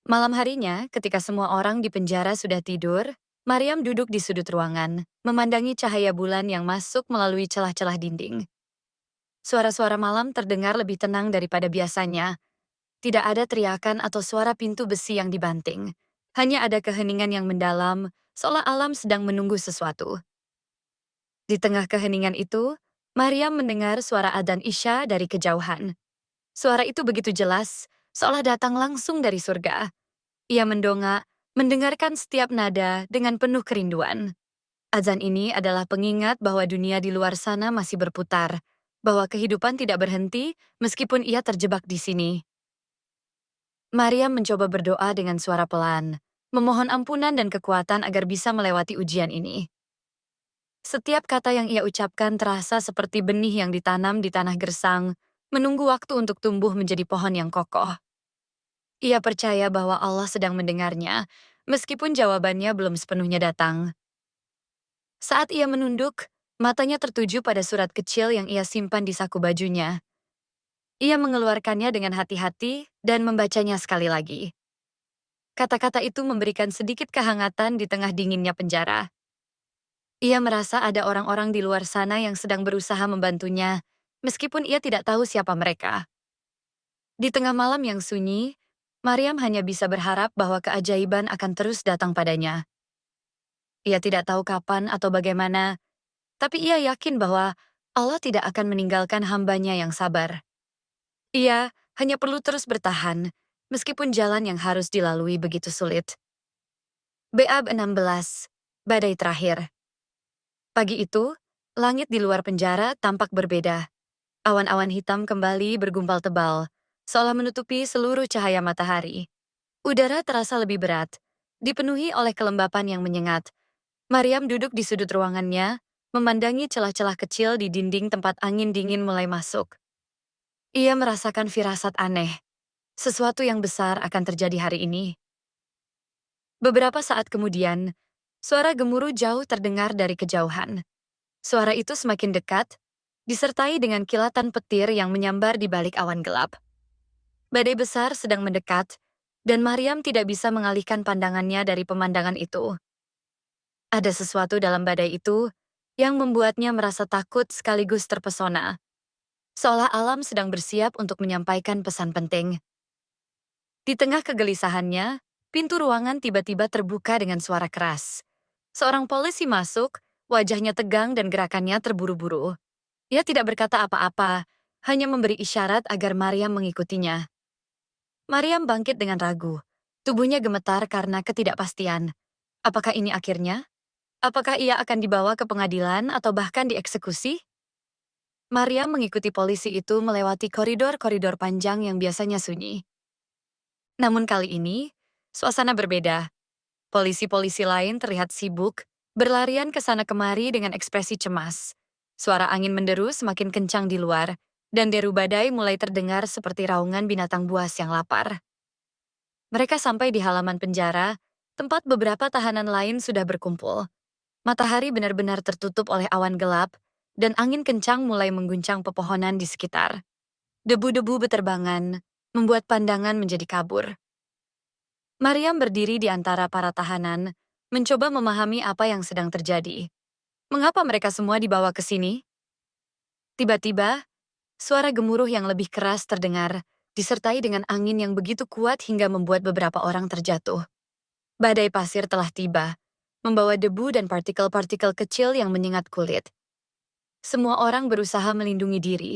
Malam harinya, ketika semua orang di penjara sudah tidur, Maryam duduk di sudut ruangan, memandangi cahaya bulan yang masuk melalui celah-celah dinding. Suara-suara malam terdengar lebih tenang daripada biasanya. Tidak ada teriakan atau suara pintu besi yang dibanting. Hanya ada keheningan yang mendalam, seolah alam sedang menunggu sesuatu. Di tengah keheningan itu, Maryam mendengar suara adzan Isya dari kejauhan. Suara itu begitu jelas, seolah datang langsung dari surga. Ia mendongak, mendengarkan setiap nada dengan penuh kerinduan. Azan ini adalah pengingat bahwa dunia di luar sana masih berputar, bahwa kehidupan tidak berhenti meskipun ia terjebak di sini. Maryam mencoba berdoa dengan suara pelan, memohon ampunan dan kekuatan agar bisa melewati ujian ini. Setiap kata yang ia ucapkan terasa seperti benih yang ditanam di tanah gersang, menunggu waktu untuk tumbuh menjadi pohon yang kokoh. Ia percaya bahwa Allah sedang mendengarnya, meskipun jawabannya belum sepenuhnya datang. Saat ia menunduk, matanya tertuju pada surat kecil yang ia simpan di saku bajunya. Ia mengeluarkannya dengan hati-hati dan membacanya sekali lagi. Kata-kata itu memberikan sedikit kehangatan di tengah dinginnya penjara. Ia merasa ada orang-orang di luar sana yang sedang berusaha membantunya, meskipun ia tidak tahu siapa mereka. Di tengah malam yang sunyi, Maryam hanya bisa berharap bahwa keajaiban akan terus datang padanya. Ia tidak tahu kapan atau bagaimana, tapi ia yakin bahwa Allah tidak akan meninggalkan hambanya yang sabar. Ia hanya perlu terus bertahan, meskipun jalan yang harus dilalui begitu sulit. Bab 16, Badai Terakhir. Pagi itu, langit di luar penjara tampak berbeda. Awan-awan hitam kembali bergumpal tebal, seolah menutupi seluruh cahaya matahari. Udara terasa lebih berat, dipenuhi oleh kelembapan yang menyengat. Maryam duduk di sudut ruangannya, memandangi celah-celah kecil di dinding tempat angin dingin mulai masuk. Ia merasakan firasat aneh. Sesuatu yang besar akan terjadi hari ini. Beberapa saat kemudian, suara gemuruh jauh terdengar dari kejauhan. Suara itu semakin dekat, disertai dengan kilatan petir yang menyambar di balik awan gelap. Badai besar sedang mendekat, dan Maryam tidak bisa mengalihkan pandangannya dari pemandangan itu. Ada sesuatu dalam badai itu yang membuatnya merasa takut sekaligus terpesona. Seolah alam sedang bersiap untuk menyampaikan pesan penting. Di tengah kegelisahannya, pintu ruangan tiba-tiba terbuka dengan suara keras. Seorang polisi masuk, wajahnya tegang dan gerakannya terburu-buru. Ia tidak berkata apa-apa, hanya memberi isyarat agar Maryam mengikutinya. Maryam bangkit dengan ragu. Tubuhnya gemetar karena ketidakpastian. Apakah ini akhirnya? Apakah ia akan dibawa ke pengadilan atau bahkan dieksekusi? Maryam mengikuti polisi itu melewati koridor-koridor panjang yang biasanya sunyi. Namun kali ini, suasana berbeda. Polisi-polisi lain terlihat sibuk, berlarian ke sana kemari dengan ekspresi cemas. Suara angin menderu semakin kencang di luar, dan deru badai mulai terdengar seperti raungan binatang buas yang lapar. Mereka sampai di halaman penjara, tempat beberapa tahanan lain sudah berkumpul. Matahari benar-benar tertutup oleh awan gelap, dan angin kencang mulai mengguncang pepohonan di sekitar. Debu-debu beterbangan, membuat pandangan menjadi kabur. Maryam berdiri di antara para tahanan, mencoba memahami apa yang sedang terjadi. Mengapa mereka semua dibawa ke sini? Tiba-tiba, suara gemuruh yang lebih keras terdengar, disertai dengan angin yang begitu kuat hingga membuat beberapa orang terjatuh. Badai pasir telah tiba, membawa debu dan partikel-partikel kecil yang menyengat kulit. Semua orang berusaha melindungi diri,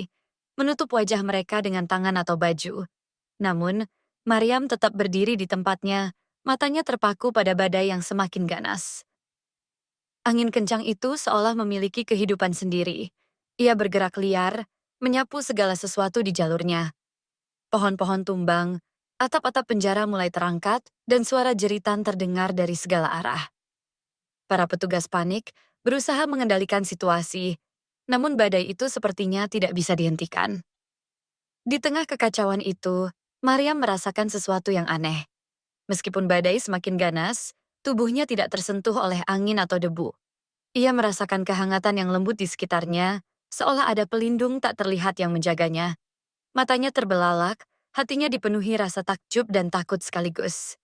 menutup wajah mereka dengan tangan atau baju. Namun, Maryam tetap berdiri di tempatnya, matanya terpaku pada badai yang semakin ganas. Angin kencang itu seolah memiliki kehidupan sendiri. Ia bergerak liar, menyapu segala sesuatu di jalurnya. Pohon-pohon tumbang, atap-atap penjara mulai terangkat, dan suara jeritan terdengar dari segala arah. Para petugas panik, berusaha mengendalikan situasi, namun badai itu sepertinya tidak bisa dihentikan. Di tengah kekacauan itu, Maryam merasakan sesuatu yang aneh. Meskipun badai semakin ganas, tubuhnya tidak tersentuh oleh angin atau debu. Ia merasakan kehangatan yang lembut di sekitarnya, seolah ada pelindung tak terlihat yang menjaganya. Matanya terbelalak, hatinya dipenuhi rasa takjub dan takut sekaligus.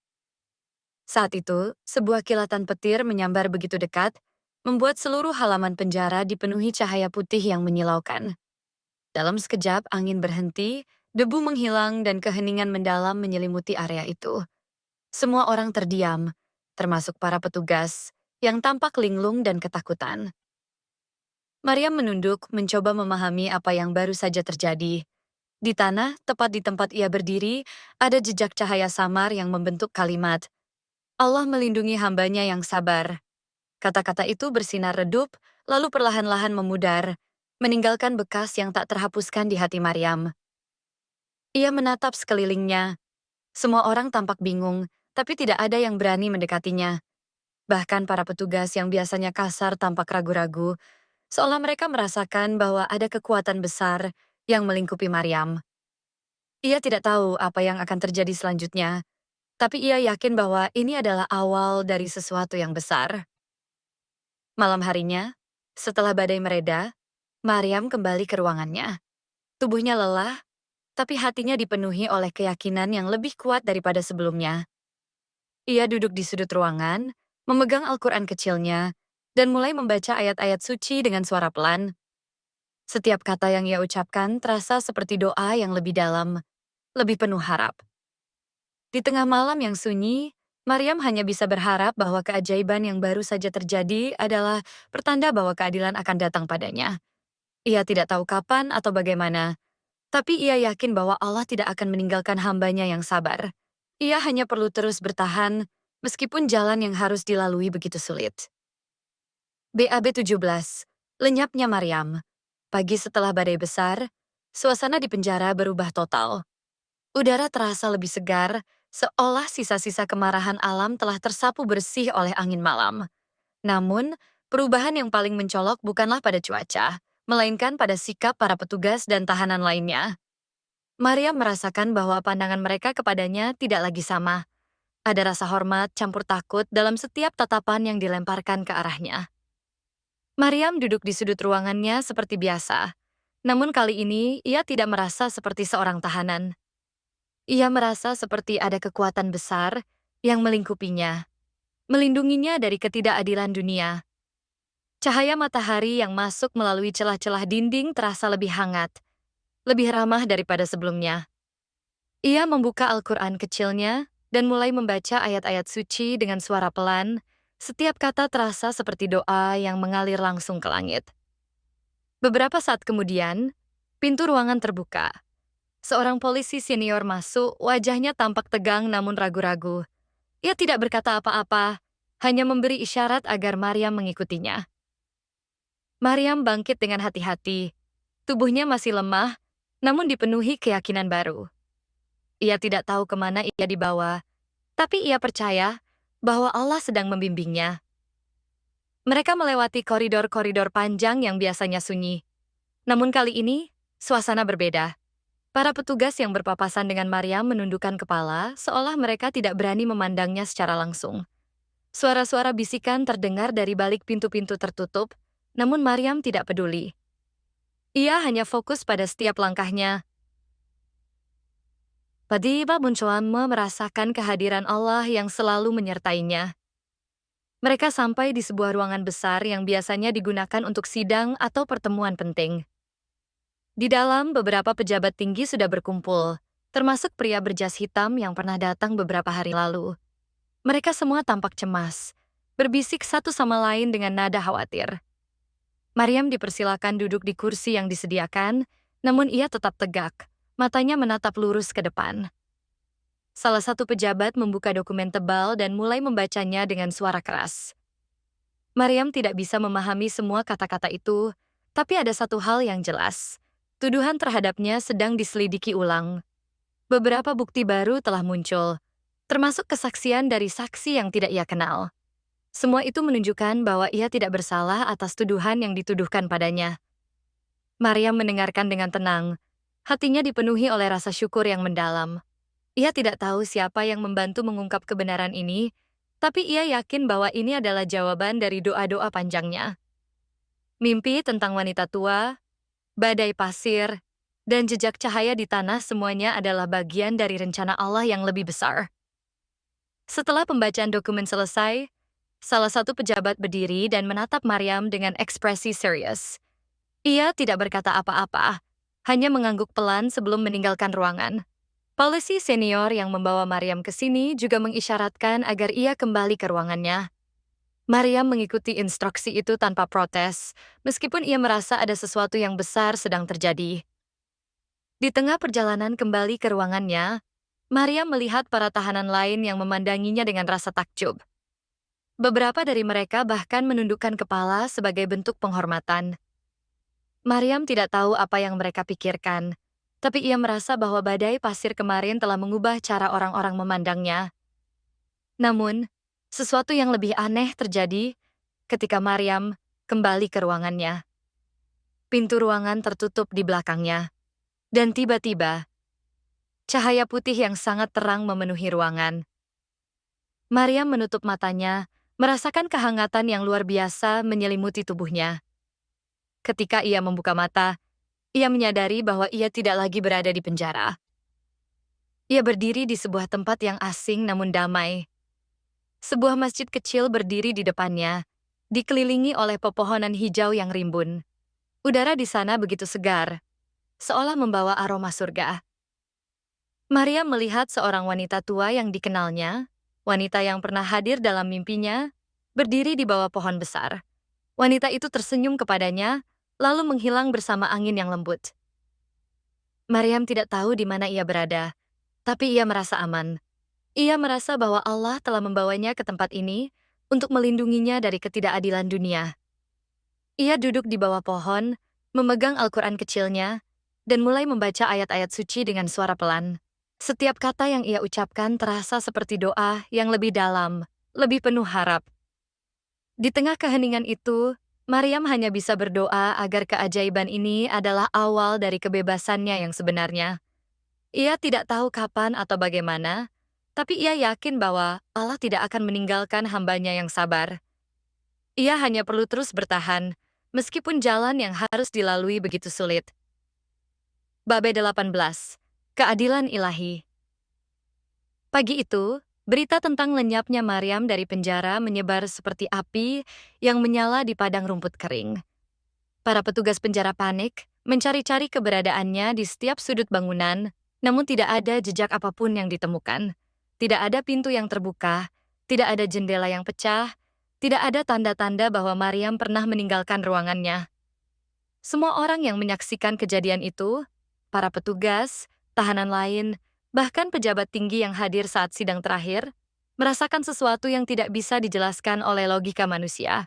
Saat itu, sebuah kilatan petir menyambar begitu dekat, membuat seluruh halaman penjara dipenuhi cahaya putih yang menyilaukan. Dalam sekejap, angin berhenti, debu menghilang dan keheningan mendalam menyelimuti area itu. Semua orang terdiam, termasuk para petugas, yang tampak linglung dan ketakutan. Maryam menunduk, mencoba memahami apa yang baru saja terjadi. Di tanah, tepat di tempat ia berdiri, ada jejak cahaya samar yang membentuk kalimat, Allah melindungi hambanya yang sabar. Kata-kata itu bersinar redup, lalu perlahan-lahan memudar, meninggalkan bekas yang tak terhapuskan di hati Maryam. Ia menatap sekelilingnya. Semua orang tampak bingung, tapi tidak ada yang berani mendekatinya. Bahkan para petugas yang biasanya kasar tampak ragu-ragu, seolah mereka merasakan bahwa ada kekuatan besar yang melingkupi Maryam. Ia tidak tahu apa yang akan terjadi selanjutnya, tapi ia yakin bahwa ini adalah awal dari sesuatu yang besar. Malam harinya, setelah badai mereda, Maryam kembali ke ruangannya. Tubuhnya lelah, tapi hatinya dipenuhi oleh keyakinan yang lebih kuat daripada sebelumnya. Ia duduk di sudut ruangan, memegang Al-Quran kecilnya, dan mulai membaca ayat-ayat suci dengan suara pelan. Setiap kata yang ia ucapkan terasa seperti doa yang lebih dalam, lebih penuh harap. Di tengah malam yang sunyi, Maryam hanya bisa berharap bahwa keajaiban yang baru saja terjadi adalah pertanda bahwa keadilan akan datang padanya. Ia tidak tahu kapan atau bagaimana, tapi ia yakin bahwa Allah tidak akan meninggalkan hambanya yang sabar. Ia hanya perlu terus bertahan, meskipun jalan yang harus dilalui begitu sulit. BAB 17. Lenyapnya Maryam. Pagi setelah badai besar, suasana di penjara berubah total. Udara terasa lebih segar, seolah sisa-sisa kemarahan alam telah tersapu bersih oleh angin malam. Namun, perubahan yang paling mencolok bukanlah pada cuaca, melainkan pada sikap para petugas dan tahanan lainnya. Maria merasakan bahwa pandangan mereka kepadanya tidak lagi sama. Ada rasa hormat campur takut dalam setiap tatapan yang dilemparkan ke arahnya. Maryam duduk di sudut ruangannya seperti biasa. Namun kali ini, ia tidak merasa seperti seorang tahanan. Ia merasa seperti ada kekuatan besar yang melingkupinya, melindunginya dari ketidakadilan dunia. Cahaya matahari yang masuk melalui celah-celah dinding terasa lebih hangat, lebih ramah daripada sebelumnya. Ia membuka Al-Quran kecilnya dan mulai membaca ayat-ayat suci dengan suara pelan. Setiap kata terasa seperti doa yang mengalir langsung ke langit. Beberapa saat kemudian, Pintu ruangan terbuka. Seorang polisi senior masuk, wajahnya tampak tegang namun ragu-ragu. Ia tidak berkata apa-apa, hanya memberi isyarat agar Maryam mengikutinya. Maryam bangkit dengan hati-hati. Tubuhnya masih lemah, namun dipenuhi keyakinan baru. Ia tidak tahu kemana ia dibawa, tapi ia percaya bahwa Allah sedang membimbingnya. Mereka melewati koridor-koridor panjang yang biasanya sunyi. Namun kali ini, suasana berbeda. Para petugas yang berpapasan dengan Maryam menundukkan kepala, seolah mereka tidak berani memandangnya secara langsung. Suara-suara bisikan terdengar dari balik pintu-pintu tertutup, namun Maryam tidak peduli. Ia hanya fokus pada setiap langkahnya. Tiba-tiba Buncoanme merasakan kehadiran Allah yang selalu menyertainya. Mereka sampai di sebuah ruangan besar yang biasanya digunakan untuk sidang atau pertemuan penting. Di dalam, beberapa pejabat tinggi sudah berkumpul, termasuk pria berjas hitam yang pernah datang beberapa hari lalu. Mereka semua tampak cemas, berbisik satu sama lain dengan nada khawatir. Maryam dipersilakan duduk di kursi yang disediakan, namun ia tetap tegak, matanya menatap lurus ke depan. Salah satu pejabat membuka dokumen tebal dan mulai membacanya dengan suara keras. Maryam tidak bisa memahami semua kata-kata itu, tapi ada satu hal yang jelas. Tuduhan terhadapnya sedang diselidiki ulang. Beberapa bukti baru telah muncul, termasuk kesaksian dari saksi yang tidak ia kenal. Semua itu menunjukkan bahwa ia tidak bersalah atas tuduhan yang dituduhkan padanya. Maryam mendengarkan dengan tenang, hatinya dipenuhi oleh rasa syukur yang mendalam. Ia tidak tahu siapa yang membantu mengungkap kebenaran ini, tapi ia yakin bahwa ini adalah jawaban dari doa-doa panjangnya. Mimpi tentang wanita tua, badai pasir, dan jejak cahaya di tanah semuanya adalah bagian dari rencana Allah yang lebih besar. Setelah pembacaan dokumen selesai, salah satu pejabat berdiri dan menatap Maryam dengan ekspresi serius. Ia tidak berkata apa-apa, hanya mengangguk pelan sebelum meninggalkan ruangan. Polisi senior yang membawa Maryam ke sini juga mengisyaratkan agar ia kembali ke ruangannya. Maryam mengikuti instruksi itu tanpa protes, meskipun ia merasa ada sesuatu yang besar sedang terjadi. Di tengah perjalanan kembali ke ruangannya, Maryam melihat para tahanan lain yang memandanginya dengan rasa takjub. Beberapa dari mereka bahkan menundukkan kepala sebagai bentuk penghormatan. Maryam tidak tahu apa yang mereka pikirkan, tapi ia merasa bahwa badai pasir kemarin telah mengubah cara orang-orang memandangnya. Namun, sesuatu yang lebih aneh terjadi ketika Maryam kembali ke ruangannya. Pintu ruangan tertutup di belakangnya, dan tiba-tiba, cahaya putih yang sangat terang memenuhi ruangan. Maryam menutup matanya, merasakan kehangatan yang luar biasa menyelimuti tubuhnya. Ketika ia membuka mata, ia menyadari bahwa ia tidak lagi berada di penjara. Ia berdiri di sebuah tempat yang asing namun damai. Sebuah masjid kecil berdiri di depannya, dikelilingi oleh pepohonan hijau yang rimbun. Udara di sana begitu segar, seolah membawa aroma surga. Maryam melihat seorang wanita tua yang dikenalnya, wanita yang pernah hadir dalam mimpinya, berdiri di bawah pohon besar. Wanita itu tersenyum kepadanya, lalu menghilang bersama angin yang lembut. Maryam tidak tahu di mana ia berada, tapi ia merasa aman. Ia merasa bahwa Allah telah membawanya ke tempat ini untuk melindunginya dari ketidakadilan dunia. Ia duduk di bawah pohon, memegang Al-Quran kecilnya, dan mulai membaca ayat-ayat suci dengan suara pelan. Setiap kata yang ia ucapkan terasa seperti doa yang lebih dalam, lebih penuh harap. Di tengah keheningan itu, Maryam hanya bisa berdoa agar keajaiban ini adalah awal dari kebebasannya yang sebenarnya. Ia tidak tahu kapan atau bagaimana, tapi ia yakin bahwa Allah tidak akan meninggalkan hambanya yang sabar. Ia hanya perlu terus bertahan, meskipun jalan yang harus dilalui begitu sulit. Bab 18. Keadilan Ilahi. Pagi itu, berita tentang lenyapnya Maryam dari penjara menyebar seperti api yang menyala di padang rumput kering. Para petugas penjara panik, mencari-cari keberadaannya di setiap sudut bangunan, namun tidak ada jejak apapun yang ditemukan. Tidak ada pintu yang terbuka, tidak ada jendela yang pecah, tidak ada tanda-tanda bahwa Maryam pernah meninggalkan ruangannya. Semua orang yang menyaksikan kejadian itu, para petugas, tahanan lain, bahkan pejabat tinggi yang hadir saat sidang terakhir, merasakan sesuatu yang tidak bisa dijelaskan oleh logika manusia.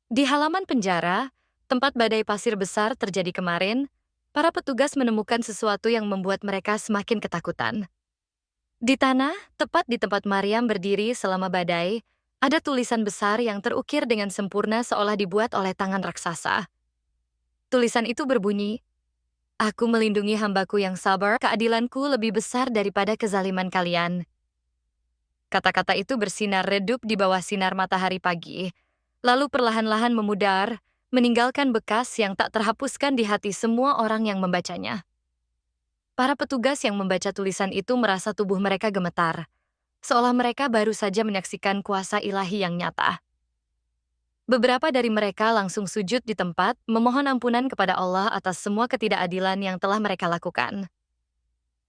Di halaman penjara, tempat badai pasir besar terjadi kemarin, para petugas menemukan sesuatu yang membuat mereka semakin ketakutan. Di tanah, tepat di tempat Maryam berdiri selama badai, ada tulisan besar yang terukir dengan sempurna seolah dibuat oleh tangan raksasa. Tulisan itu berbunyi, "Aku melindungi hambaku yang sabar, keadilanku lebih besar daripada kezaliman kalian." Kata-kata itu bersinar redup di bawah sinar matahari pagi, lalu perlahan-lahan memudar, meninggalkan bekas yang tak terhapuskan di hati semua orang yang membacanya. Para petugas yang membaca tulisan itu merasa tubuh mereka gemetar, seolah mereka baru saja menyaksikan kuasa ilahi yang nyata. Beberapa dari mereka langsung sujud di tempat, memohon ampunan kepada Allah atas semua ketidakadilan yang telah mereka lakukan.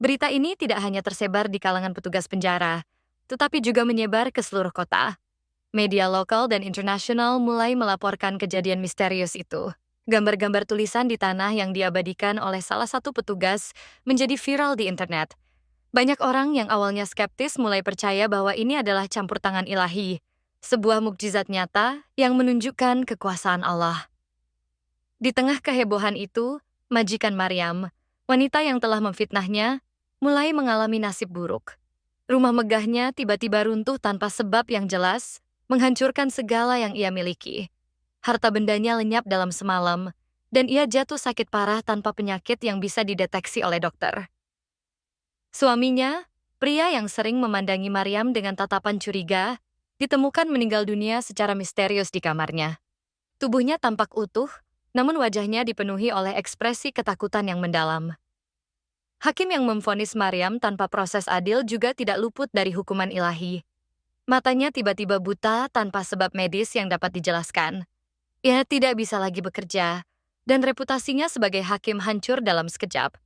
Berita ini tidak hanya tersebar di kalangan petugas penjara, tetapi juga menyebar ke seluruh kota. Media lokal dan internasional mulai melaporkan kejadian misterius itu. Gambar-gambar tulisan di tanah yang diabadikan oleh salah satu petugas menjadi viral di internet. Banyak orang yang awalnya skeptis mulai percaya bahwa ini adalah campur tangan ilahi, sebuah mukjizat nyata yang menunjukkan kekuasaan Allah. Di tengah kehebohan itu, majikan Maryam, wanita yang telah memfitnahnya, mulai mengalami nasib buruk. Rumah megahnya tiba-tiba runtuh tanpa sebab yang jelas, menghancurkan segala yang ia miliki. Harta bendanya lenyap dalam semalam, dan ia jatuh sakit parah tanpa penyakit yang bisa dideteksi oleh dokter. Suaminya, pria yang sering memandangi Maryam dengan tatapan curiga, ditemukan meninggal dunia secara misterius di kamarnya. Tubuhnya tampak utuh, namun wajahnya dipenuhi oleh ekspresi ketakutan yang mendalam. Hakim yang memvonis Maryam tanpa proses adil juga tidak luput dari hukuman ilahi. Matanya tiba-tiba buta tanpa sebab medis yang dapat dijelaskan. Ia tidak bisa lagi bekerja, dan reputasinya sebagai hakim hancur dalam sekejap.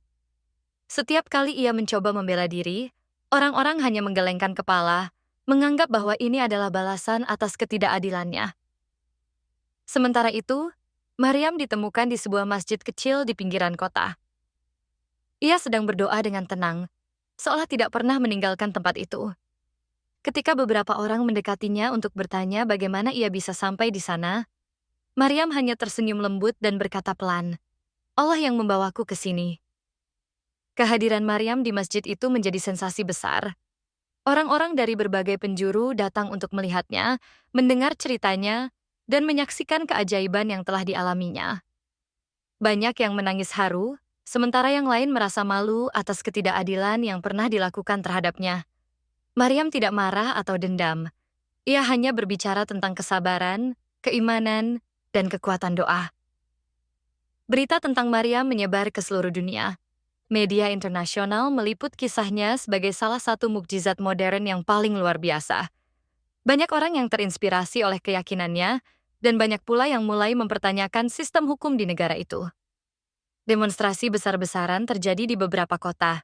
Setiap kali ia mencoba membela diri, orang-orang hanya menggelengkan kepala, menganggap bahwa ini adalah balasan atas ketidakadilannya. Sementara itu, Maryam ditemukan di sebuah masjid kecil di pinggiran kota. Ia sedang berdoa dengan tenang, seolah tidak pernah meninggalkan tempat itu. Ketika beberapa orang mendekatinya untuk bertanya bagaimana ia bisa sampai di sana, Maryam hanya tersenyum lembut dan berkata pelan, "Allah yang membawaku ke sini." Kehadiran Maryam di masjid itu menjadi sensasi besar. Orang-orang dari berbagai penjuru datang untuk melihatnya, mendengar ceritanya, dan menyaksikan keajaiban yang telah dialaminya. Banyak yang menangis haru, sementara yang lain merasa malu atas ketidakadilan yang pernah dilakukan terhadapnya. Maryam tidak marah atau dendam. Ia hanya berbicara tentang kesabaran, keimanan, dan kekuatan doa. Berita tentang Maryam menyebar ke seluruh dunia. Media internasional meliput kisahnya sebagai salah satu mukjizat modern yang paling luar biasa. Banyak orang yang terinspirasi oleh keyakinannya, dan banyak pula yang mulai mempertanyakan sistem hukum di negara itu. Demonstrasi besar-besaran terjadi di beberapa kota,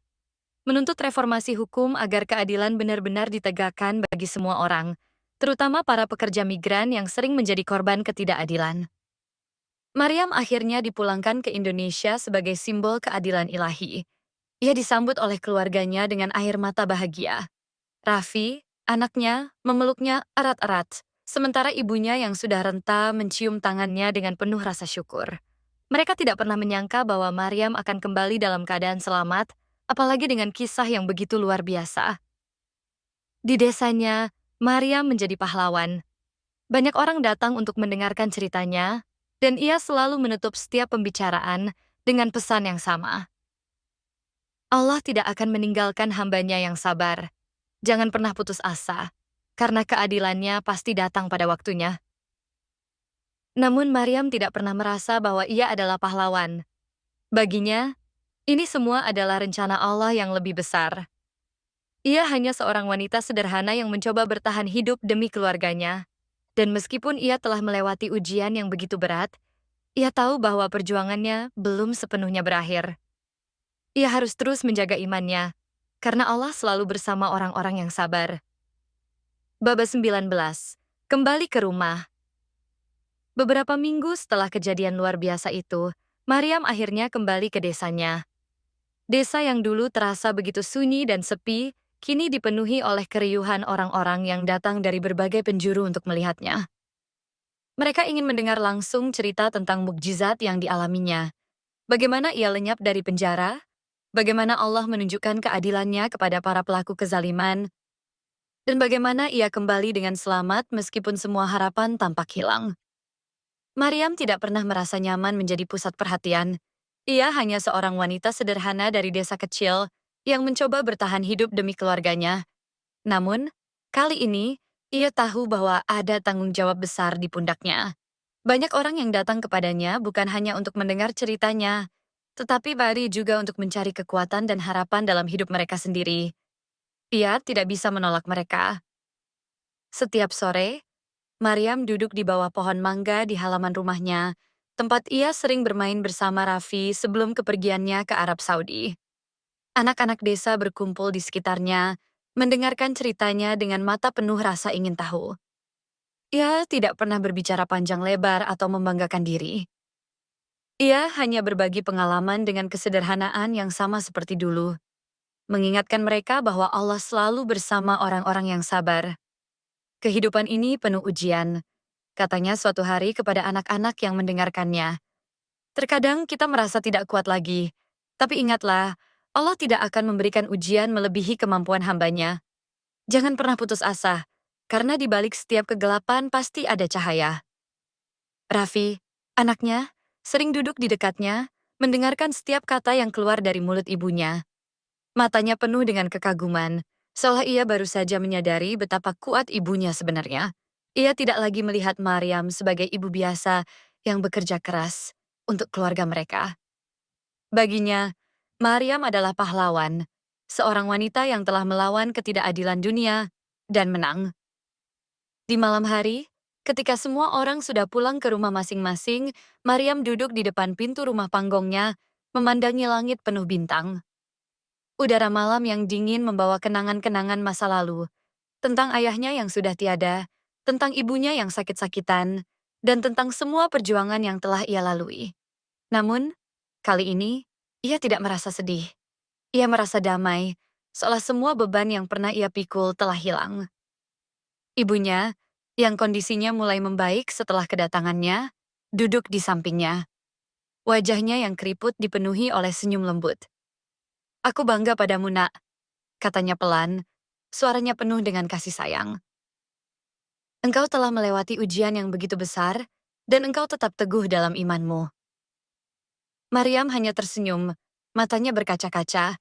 menuntut reformasi hukum agar keadilan benar-benar ditegakkan bagi semua orang, terutama para pekerja migran yang sering menjadi korban ketidakadilan. Maryam akhirnya dipulangkan ke Indonesia sebagai simbol keadilan ilahi. Ia disambut oleh keluarganya dengan air mata bahagia. Raffi, anaknya, memeluknya erat-erat, sementara ibunya yang sudah renta mencium tangannya dengan penuh rasa syukur. Mereka tidak pernah menyangka bahwa Maryam akan kembali dalam keadaan selamat, apalagi dengan kisah yang begitu luar biasa. Di desanya, Maryam menjadi pahlawan. Banyak orang datang untuk mendengarkan ceritanya, dan ia selalu menutup setiap pembicaraan dengan pesan yang sama. Allah tidak akan meninggalkan hambanya yang sabar. Jangan pernah putus asa, karena keadilannya pasti datang pada waktunya. Namun Maryam tidak pernah merasa bahwa ia adalah pahlawan. Baginya, ini semua adalah rencana Allah yang lebih besar. Ia hanya seorang wanita sederhana yang mencoba bertahan hidup demi keluarganya. Dan meskipun ia telah melewati ujian yang begitu berat, ia tahu bahwa perjuangannya belum sepenuhnya berakhir. Ia harus terus menjaga imannya, karena Allah selalu bersama orang-orang yang sabar. Bab 19. Kembali ke rumah. Beberapa minggu setelah kejadian luar biasa itu, Maryam akhirnya kembali ke desanya. Desa yang dulu terasa begitu sunyi dan sepi, kini dipenuhi oleh keriuhan orang-orang yang datang dari berbagai penjuru untuk melihatnya. Mereka ingin mendengar langsung cerita tentang mukjizat yang dialaminya. Bagaimana ia lenyap dari penjara, bagaimana Allah menunjukkan keadilannya kepada para pelaku kezaliman, dan bagaimana ia kembali dengan selamat meskipun semua harapan tampak hilang. Maryam tidak pernah merasa nyaman menjadi pusat perhatian. Ia hanya seorang wanita sederhana dari desa kecil yang mencoba bertahan hidup demi keluarganya. Namun, kali ini, ia tahu bahwa ada tanggung jawab besar di pundaknya. Banyak orang yang datang kepadanya bukan hanya untuk mendengar ceritanya, tetapi Bari juga untuk mencari kekuatan dan harapan dalam hidup mereka sendiri. Ia tidak bisa menolak mereka. Setiap sore, Maryam duduk di bawah pohon mangga di halaman rumahnya, tempat ia sering bermain bersama Raffi sebelum kepergiannya ke Arab Saudi. Anak-anak desa berkumpul di sekitarnya, mendengarkan ceritanya dengan mata penuh rasa ingin tahu. Ia tidak pernah berbicara panjang lebar atau membanggakan diri. Ia hanya berbagi pengalaman dengan kesederhanaan yang sama seperti dulu, mengingatkan mereka bahwa Allah selalu bersama orang-orang yang sabar. Kehidupan ini penuh ujian, katanya suatu hari kepada anak-anak yang mendengarkannya. Terkadang kita merasa tidak kuat lagi, tapi ingatlah, Allah tidak akan memberikan ujian melebihi kemampuan hambanya. Jangan pernah putus asa, karena di balik setiap kegelapan pasti ada cahaya. Raffi, anaknya, sering duduk di dekatnya, mendengarkan setiap kata yang keluar dari mulut ibunya. Matanya penuh dengan kekaguman, seolah ia baru saja menyadari betapa kuat ibunya sebenarnya. Ia tidak lagi melihat Maryam sebagai ibu biasa yang bekerja keras untuk keluarga mereka. Baginya, Maryam adalah pahlawan, seorang wanita yang telah melawan ketidakadilan dunia dan menang. Di malam hari, ketika semua orang sudah pulang ke rumah masing-masing, Maryam duduk di depan pintu rumah panggungnya, memandangi langit penuh bintang. Udara malam yang dingin membawa kenangan-kenangan masa lalu, tentang ayahnya yang sudah tiada, tentang ibunya yang sakit-sakitan, dan tentang semua perjuangan yang telah ia lalui. Namun, kali ini, ia tidak merasa sedih. Ia merasa damai, seolah semua beban yang pernah ia pikul telah hilang. Ibunya, yang kondisinya mulai membaik setelah kedatangannya, duduk di sampingnya. Wajahnya yang keriput dipenuhi oleh senyum lembut. "Aku bangga padamu, Nak," katanya pelan, suaranya penuh dengan kasih sayang. "Engkau telah melewati ujian yang begitu besar, dan engkau tetap teguh dalam imanmu." Maryam hanya tersenyum, matanya berkaca-kaca.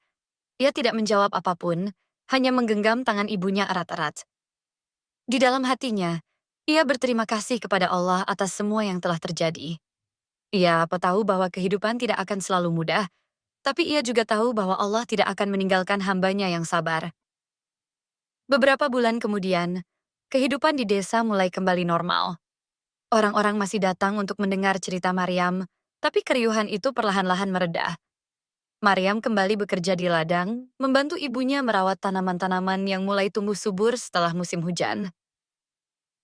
Ia tidak menjawab apapun, hanya menggenggam tangan ibunya erat-erat. Di dalam hatinya, ia berterima kasih kepada Allah atas semua yang telah terjadi. Ia tahu bahwa kehidupan tidak akan selalu mudah, tapi ia juga tahu bahwa Allah tidak akan meninggalkan hambanya yang sabar. Beberapa bulan kemudian, kehidupan di desa mulai kembali normal. Orang-orang masih datang untuk mendengar cerita Maryam, tapi keriuhan itu perlahan-lahan mereda. Maryam kembali bekerja di ladang, membantu ibunya merawat tanaman-tanaman yang mulai tumbuh subur setelah musim hujan.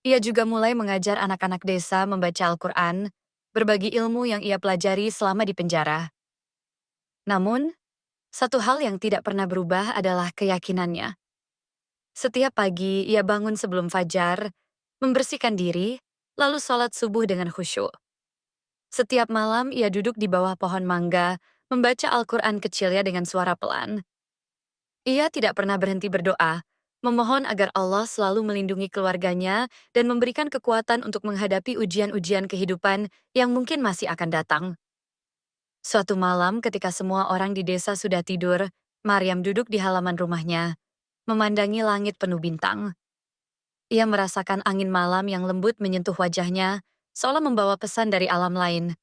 Ia juga mulai mengajar anak-anak desa membaca Al-Quran, berbagi ilmu yang ia pelajari selama di penjara. Namun, satu hal yang tidak pernah berubah adalah keyakinannya. Setiap pagi, ia bangun sebelum fajar, membersihkan diri, lalu sholat subuh dengan khusyuk. Setiap malam, ia duduk di bawah pohon mangga, membaca Al-Quran kecilnya dengan suara pelan. Ia tidak pernah berhenti berdoa, memohon agar Allah selalu melindungi keluarganya dan memberikan kekuatan untuk menghadapi ujian-ujian kehidupan yang mungkin masih akan datang. Suatu malam ketika semua orang di desa sudah tidur, Maryam duduk di halaman rumahnya, memandangi langit penuh bintang. Ia merasakan angin malam yang lembut menyentuh wajahnya, seolah membawa pesan dari alam lain.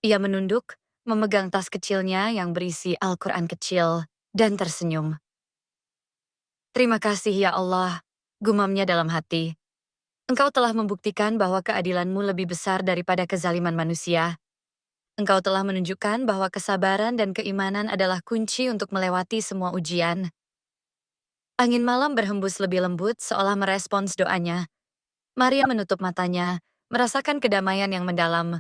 Ia menunduk, memegang tas kecilnya yang berisi Al-Quran kecil, dan tersenyum. "Terima kasih ya Allah," gumamnya dalam hati. "Engkau telah membuktikan bahwa keadilanmu lebih besar daripada kezaliman manusia. Engkau telah menunjukkan bahwa kesabaran dan keimanan adalah kunci untuk melewati semua ujian." Angin malam berhembus lebih lembut seolah merespons doanya. Maria menutup matanya, merasakan kedamaian yang mendalam.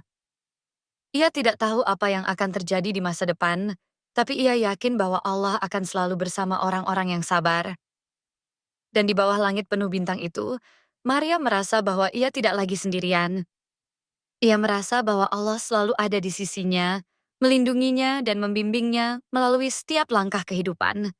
Ia tidak tahu apa yang akan terjadi di masa depan, tapi ia yakin bahwa Allah akan selalu bersama orang-orang yang sabar. Dan di bawah langit penuh bintang itu, Maria merasa bahwa ia tidak lagi sendirian. Ia merasa bahwa Allah selalu ada di sisinya, melindunginya dan membimbingnya melalui setiap langkah kehidupan.